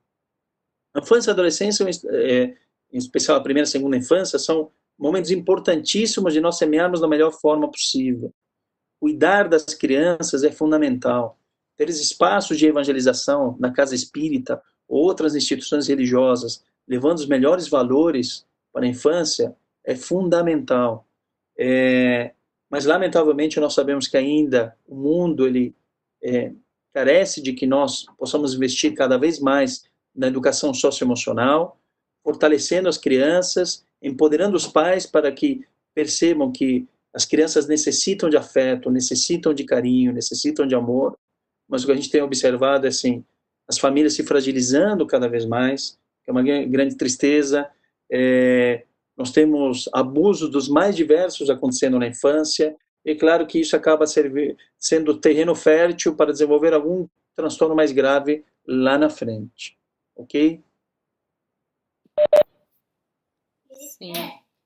A infância e a adolescência, em especial a primeira e a segunda infância, são momentos importantíssimos de nós semearmos da melhor forma possível. Cuidar das crianças é fundamental. Ter espaços de evangelização na casa espírita ou outras instituições religiosas, levando os melhores valores para a infância, é fundamental. Mas, lamentavelmente, nós sabemos que ainda o mundo ele carece de que nós possamos investir cada vez mais na educação socioemocional, fortalecendo as crianças, empoderando os pais para que percebam que as crianças necessitam de afeto, necessitam de carinho, necessitam de amor, mas o que a gente tem observado é assim, as famílias se fragilizando cada vez mais, que é uma grande tristeza. Nós temos abusos dos mais diversos acontecendo na infância, e claro que isso acaba sendo terreno fértil para desenvolver algum transtorno mais grave lá na frente, ok? Sim.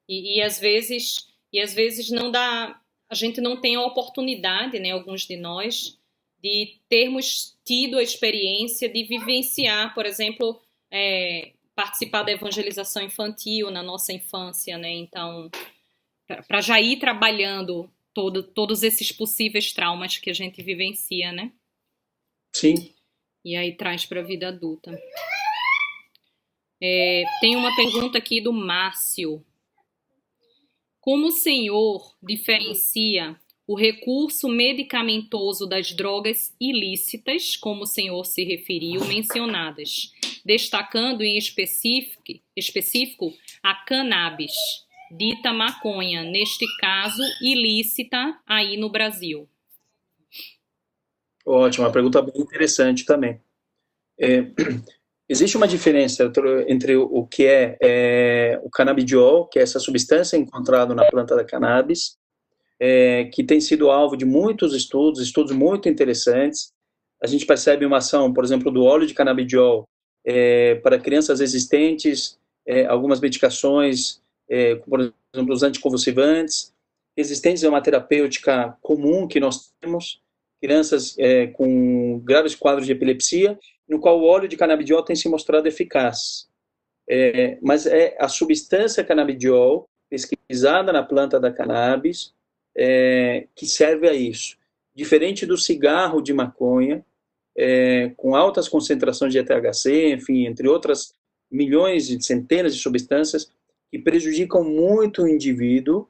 E às vezes não dá, a gente não tem a oportunidade, né, alguns de nós, de termos tido a experiência de vivenciar, por exemplo, participar da evangelização infantil na nossa infância, né? Então, para já ir trabalhando todos esses possíveis traumas que a gente vivencia, né? Sim. E aí traz para a vida adulta. Tem uma pergunta aqui do Márcio. Como o senhor diferencia o recurso medicamentoso das drogas ilícitas, como o senhor se referiu, mencionadas, destacando em específico a cannabis, dita maconha, neste caso ilícita aí no Brasil? Ótimo, uma pergunta bem interessante também. Existe uma diferença entre o que é o canabidiol, que é essa substância encontrada na planta da cannabis, que tem sido alvo de muitos estudos muito interessantes. A gente percebe uma ação, por exemplo, do óleo de canabidiol para crianças resistentes, algumas medicações, por exemplo, os anticonvulsivantes, resistentes a uma terapêutica comum que nós temos, crianças com graves quadros de epilepsia, no qual o óleo de canabidiol tem se mostrado eficaz. Mas é a substância canabidiol, pesquisada na planta da cannabis, que serve a isso. Diferente do cigarro de maconha, com altas concentrações de THC, enfim, entre outras milhões e centenas de substâncias que prejudicam muito o indivíduo,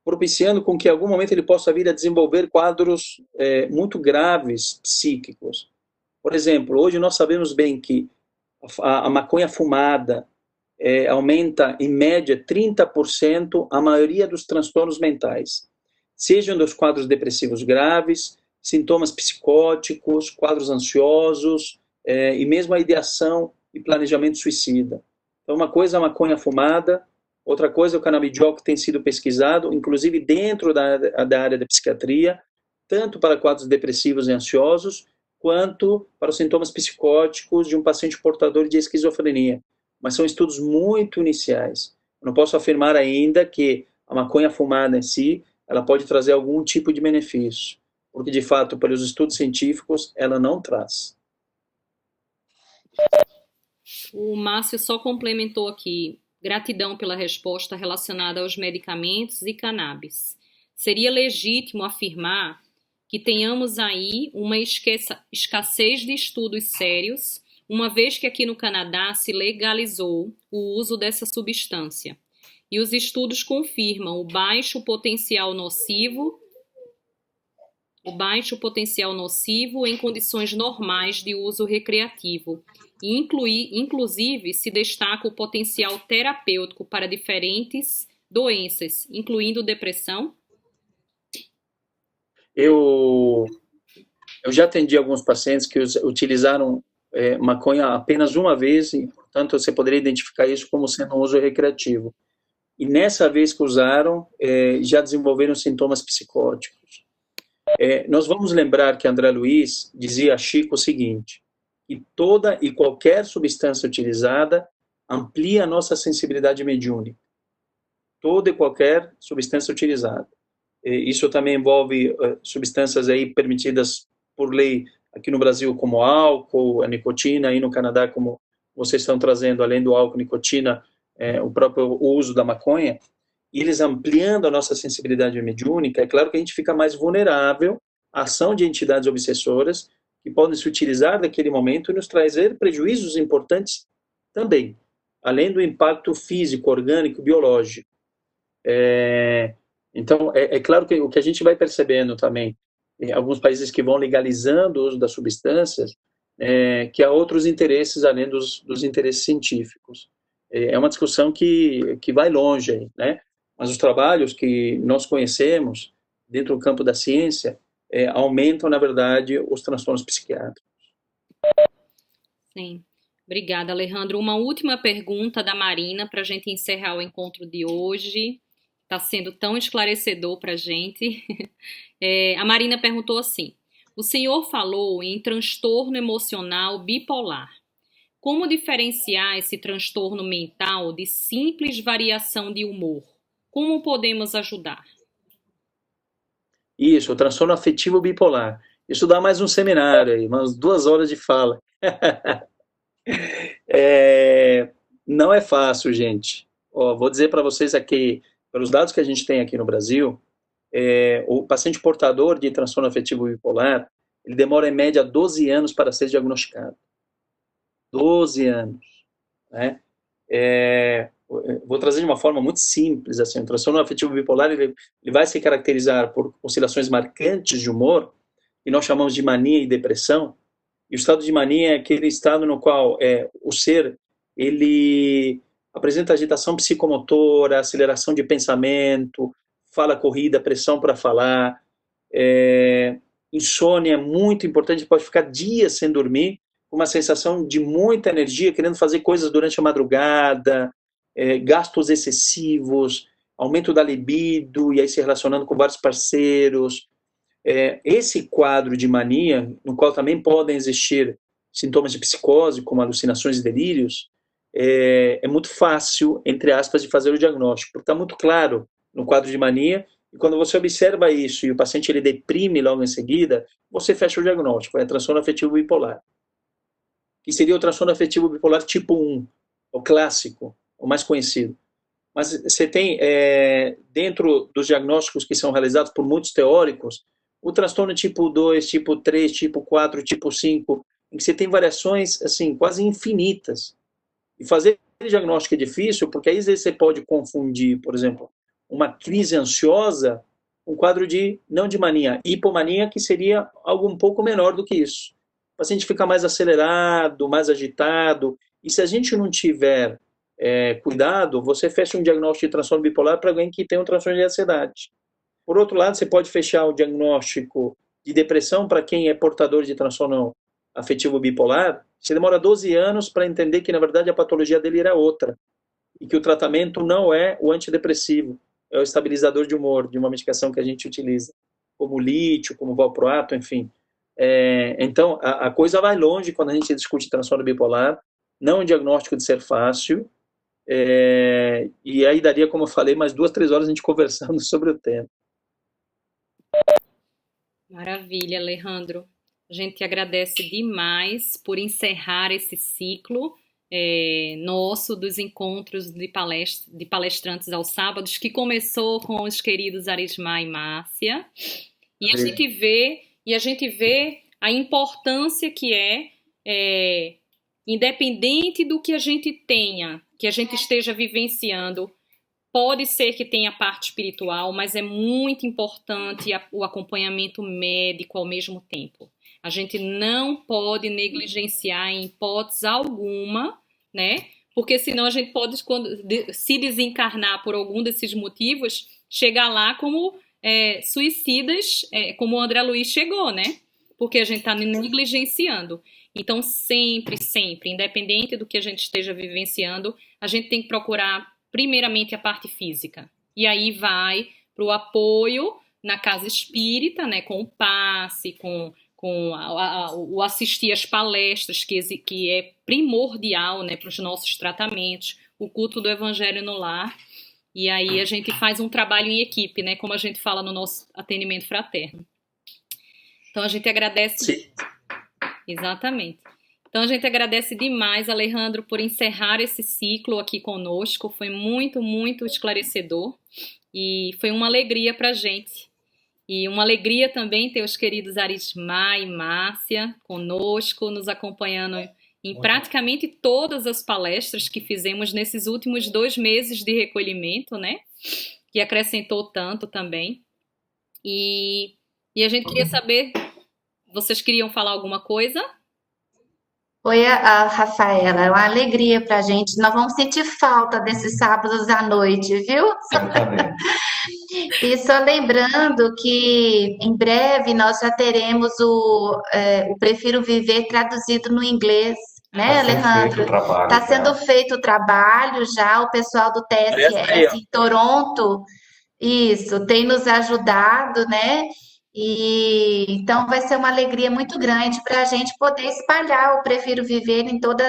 propiciando com que em algum momento ele possa vir a desenvolver quadros muito graves psíquicos. Por exemplo, hoje nós sabemos bem que a maconha fumada aumenta, em média, 30% a maioria dos transtornos mentais, sejam dos quadros depressivos graves, sintomas psicóticos, quadros ansiosos, e mesmo a ideação e planejamento suicida. Então, uma coisa é a maconha fumada, outra coisa é o canabidiol, que tem sido pesquisado, inclusive dentro da área da psiquiatria, tanto para quadros depressivos e ansiosos, quanto para os sintomas psicóticos de um paciente portador de esquizofrenia. Mas são estudos muito iniciais. Eu não posso afirmar ainda que a maconha fumada em si, ela pode trazer algum tipo de benefício, porque, de fato, pelos estudos científicos, ela não traz. O Márcio só complementou aqui. Gratidão pela resposta relacionada aos medicamentos e cannabis. Seria legítimo afirmar que tenhamos aí uma escassez de estudos sérios, uma vez que aqui no Canadá se legalizou o uso dessa substância. E os estudos confirmam o baixo potencial nocivo em condições normais de uso recreativo. E inclusive, se destaca o potencial terapêutico para diferentes doenças, incluindo depressão. Eu já atendi alguns pacientes que utilizaram maconha apenas uma vez, e, portanto, você poderia identificar isso como sendo um uso recreativo. E nessa vez que usaram, já desenvolveram sintomas psicóticos. Nós vamos lembrar que André Luiz dizia a Chico o seguinte, que toda e qualquer substância utilizada amplia a nossa sensibilidade mediúnica. Toda e qualquer substância utilizada. Isso também envolve substâncias aí permitidas por lei aqui no Brasil, como álcool, a nicotina, aí no Canadá, como vocês estão trazendo, além do álcool, nicotina, o próprio uso da maconha, e eles ampliando a nossa sensibilidade mediúnica, é claro que a gente fica mais vulnerável à ação de entidades obsessoras que podem se utilizar daquele momento e nos trazer prejuízos importantes também, além do impacto físico, orgânico, biológico. Então, é claro que o que a gente vai percebendo também, em alguns países que vão legalizando o uso das substâncias, que há outros interesses além dos interesses científicos. É uma discussão que vai longe, né? Mas os trabalhos que nós conhecemos dentro do campo da ciência aumentam, na verdade, os transtornos psiquiátricos. Sim. Obrigada, Alejandro. Uma última pergunta da Marina para a gente encerrar o encontro de hoje. Está sendo tão esclarecedor para a gente. A Marina perguntou assim: o senhor falou em transtorno emocional bipolar. Como diferenciar esse transtorno mental de simples variação de humor? Como podemos ajudar? Isso, o transtorno afetivo bipolar. Isso dá mais um seminário aí, umas 2 horas de fala. Não é fácil, gente. Ó, vou dizer para vocês aqui, pelos dados que a gente tem aqui no Brasil, o paciente portador de transtorno afetivo bipolar, ele demora em média 12 anos para ser diagnosticado. 12 anos, né? Vou trazer de uma forma muito simples, assim, o transtorno afetivo bipolar, ele vai se caracterizar por oscilações marcantes de humor, que nós chamamos de mania e depressão, e o estado de mania é aquele estado no qual o ser, ele apresenta agitação psicomotora, aceleração de pensamento, fala corrida, pressão para falar, insônia é muito importante, pode ficar dias sem dormir, com uma sensação de muita energia, querendo fazer coisas durante a madrugada, gastos excessivos, aumento da libido, e aí se relacionando com vários parceiros. Esse quadro de mania, no qual também podem existir sintomas de psicose, como alucinações e delírios, é muito fácil, entre aspas, de fazer o diagnóstico, porque está muito claro no quadro de mania, e quando você observa isso e o paciente ele deprime logo em seguida, você fecha o diagnóstico, é transtorno afetivo bipolar, que seria o transtorno afetivo bipolar tipo 1, o clássico, o mais conhecido. Mas você tem, dentro dos diagnósticos que são realizados por muitos teóricos, o transtorno tipo 2, tipo 3, tipo 4, tipo 5, em que você tem variações assim, quase infinitas. E fazer diagnóstico é difícil, porque aí você pode confundir, por exemplo, uma crise ansiosa com um quadro de, não de mania, hipomania, que seria algo um pouco menor do que isso. O paciente fica mais acelerado, mais agitado, e se a gente não tiver cuidado, você fecha um diagnóstico de transtorno bipolar para alguém que tem um transtorno de ansiedade. Por outro lado, você pode fechar o diagnóstico de depressão para quem é portador de transtorno afetivo bipolar. Você demora 12 anos para entender que, na verdade, a patologia dele era outra. E que o tratamento não é o antidepressivo, é o estabilizador de humor, de uma medicação que a gente utiliza, como lítio, como valproato, enfim. Então, a coisa vai longe quando a gente discute transtorno bipolar. Não é um diagnóstico de ser fácil. E aí daria, como eu falei, mais 2, 3 horas a gente conversando sobre o tema. Maravilha, Alejandro. A gente agradece demais por encerrar esse ciclo nosso dos encontros de palestrantes aos sábados, que começou com os queridos Arismar e Márcia. E a gente vê a importância que independente do que a gente tenha, que a gente esteja vivenciando, pode ser que tenha parte espiritual, mas é muito importante o acompanhamento médico ao mesmo tempo. A gente não pode negligenciar em hipótese alguma, né? Porque senão a gente pode, se desencarnar por algum desses motivos, chegar lá como suicidas, como o André Luiz chegou, né? Porque a gente está negligenciando. Então, sempre, independente do que a gente esteja vivenciando, a gente tem que procurar primeiramente a parte física. E aí vai para o apoio na casa espírita, né, com o passe, com o assistir às palestras, que é primordial, né, para os nossos tratamentos, o culto do Evangelho no lar. E aí a gente faz um trabalho em equipe, né, como a gente fala no nosso atendimento fraterno. Então a gente agradece... Sim. Exatamente. Então a gente agradece demais, Alejandro, por encerrar esse ciclo aqui conosco. Foi muito, muito esclarecedor e foi uma alegria para a gente. E uma alegria também ter os queridos Arismar e Márcia conosco, nos acompanhando em praticamente todas as palestras que fizemos nesses últimos 2 meses de recolhimento, né? Que acrescentou tanto também. E a gente queria saber, vocês queriam falar alguma coisa? Oi, a Rafaela, é uma alegria para a gente. Nós vamos sentir falta desses sábados à noite, viu? E só lembrando que em breve nós já teremos o Prefiro Viver traduzido no inglês, né, Alejandro? Está sendo feito o trabalho já, o pessoal do TSS em Toronto, isso, tem nos ajudado, né? E então vai ser uma alegria muito grande para a gente poder espalhar o Prefiro Viver em todo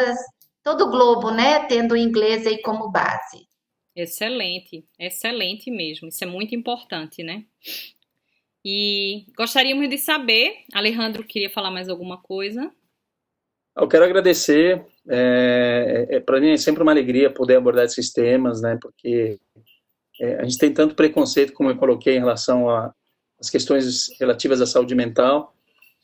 o globo, né? Tendo o inglês aí como base. Excelente, excelente mesmo. Isso é muito importante, né? E gostaríamos de saber, Alejandro queria falar mais alguma coisa? Eu quero agradecer, para mim é sempre uma alegria poder abordar esses temas, né, porque a gente tem tanto preconceito, como eu coloquei, em relação às questões relativas à saúde mental,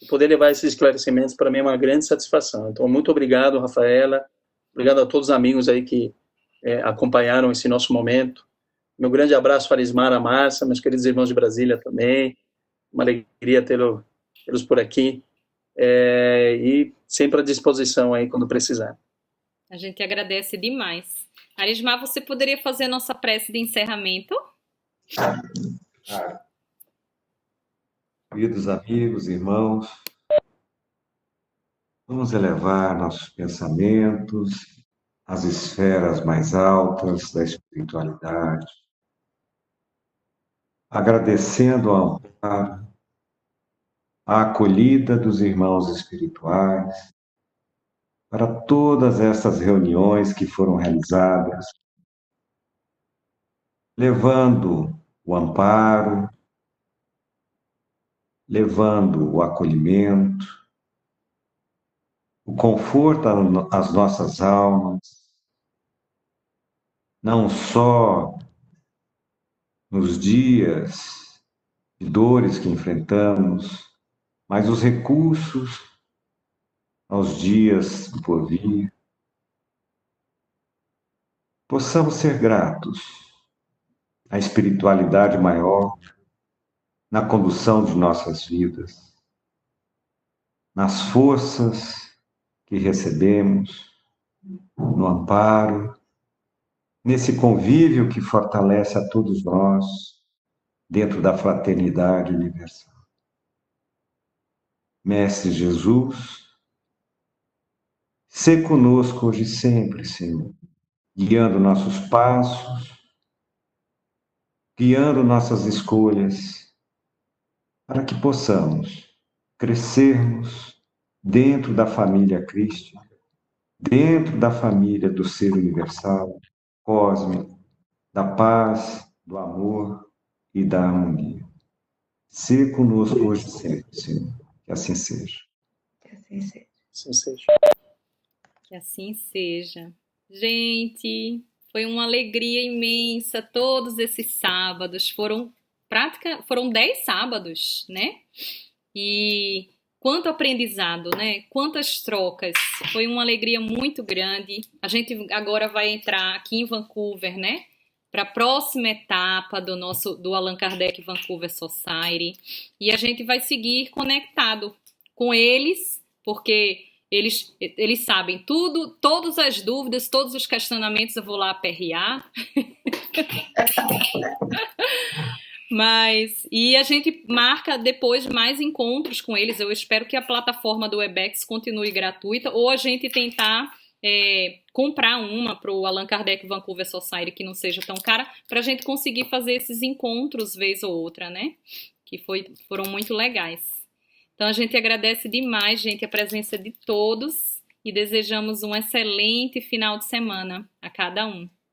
e poder levar esses esclarecimentos para mim é uma grande satisfação. Então, muito obrigado, Rafaela, obrigado a todos os amigos aí que acompanharam esse nosso momento. Meu grande abraço para Ismar, Márcia, meus queridos irmãos de Brasília também, uma alegria tê-los por aqui, e sempre à disposição aí quando precisar. A gente agradece demais. Arismar, você poderia fazer a nossa prece de encerramento? Queridos amigos, irmãos, vamos elevar nossos pensamentos às esferas mais altas da espiritualidade, agradecendo ao amparo, a acolhida dos irmãos espirituais, para todas essas reuniões que foram realizadas, levando o amparo, levando o acolhimento, o conforto às nossas almas, não só nos dias de dores que enfrentamos, mas os recursos aos dias por vir. Possamos ser gratos à espiritualidade maior na condução de nossas vidas, nas forças que recebemos, no amparo, nesse convívio que fortalece a todos nós dentro da fraternidade universal. Mestre Jesus, sê conosco hoje e sempre, Senhor, guiando nossos passos, guiando nossas escolhas, para que possamos crescermos dentro da família crística, dentro da família do ser universal, cósmico, da paz, do amor e da harmonia. Sê conosco hoje e sempre, Senhor. Que assim seja. Que assim seja. Assim seja. Que assim seja. Gente, foi uma alegria imensa todos esses sábados. Foram 10 sábados, né? E quanto aprendizado, né? Quantas trocas. Foi uma alegria muito grande. A gente agora vai entrar aqui em Vancouver, né? Para a próxima etapa do Allan Kardec Vancouver Society. E a gente vai seguir conectado com eles, porque eles sabem tudo, todas as dúvidas, todos os questionamentos eu vou lá aperrear. E a gente marca depois mais encontros com eles. Eu espero que a plataforma do Webex continue gratuita, ou a gente tentar comprar uma para o Allan Kardec Vancouver Society que não seja tão cara, para a gente conseguir fazer esses encontros vez ou outra, né? Que foram muito legais. Então a gente agradece demais, gente, a presença de todos e desejamos um excelente final de semana a cada um.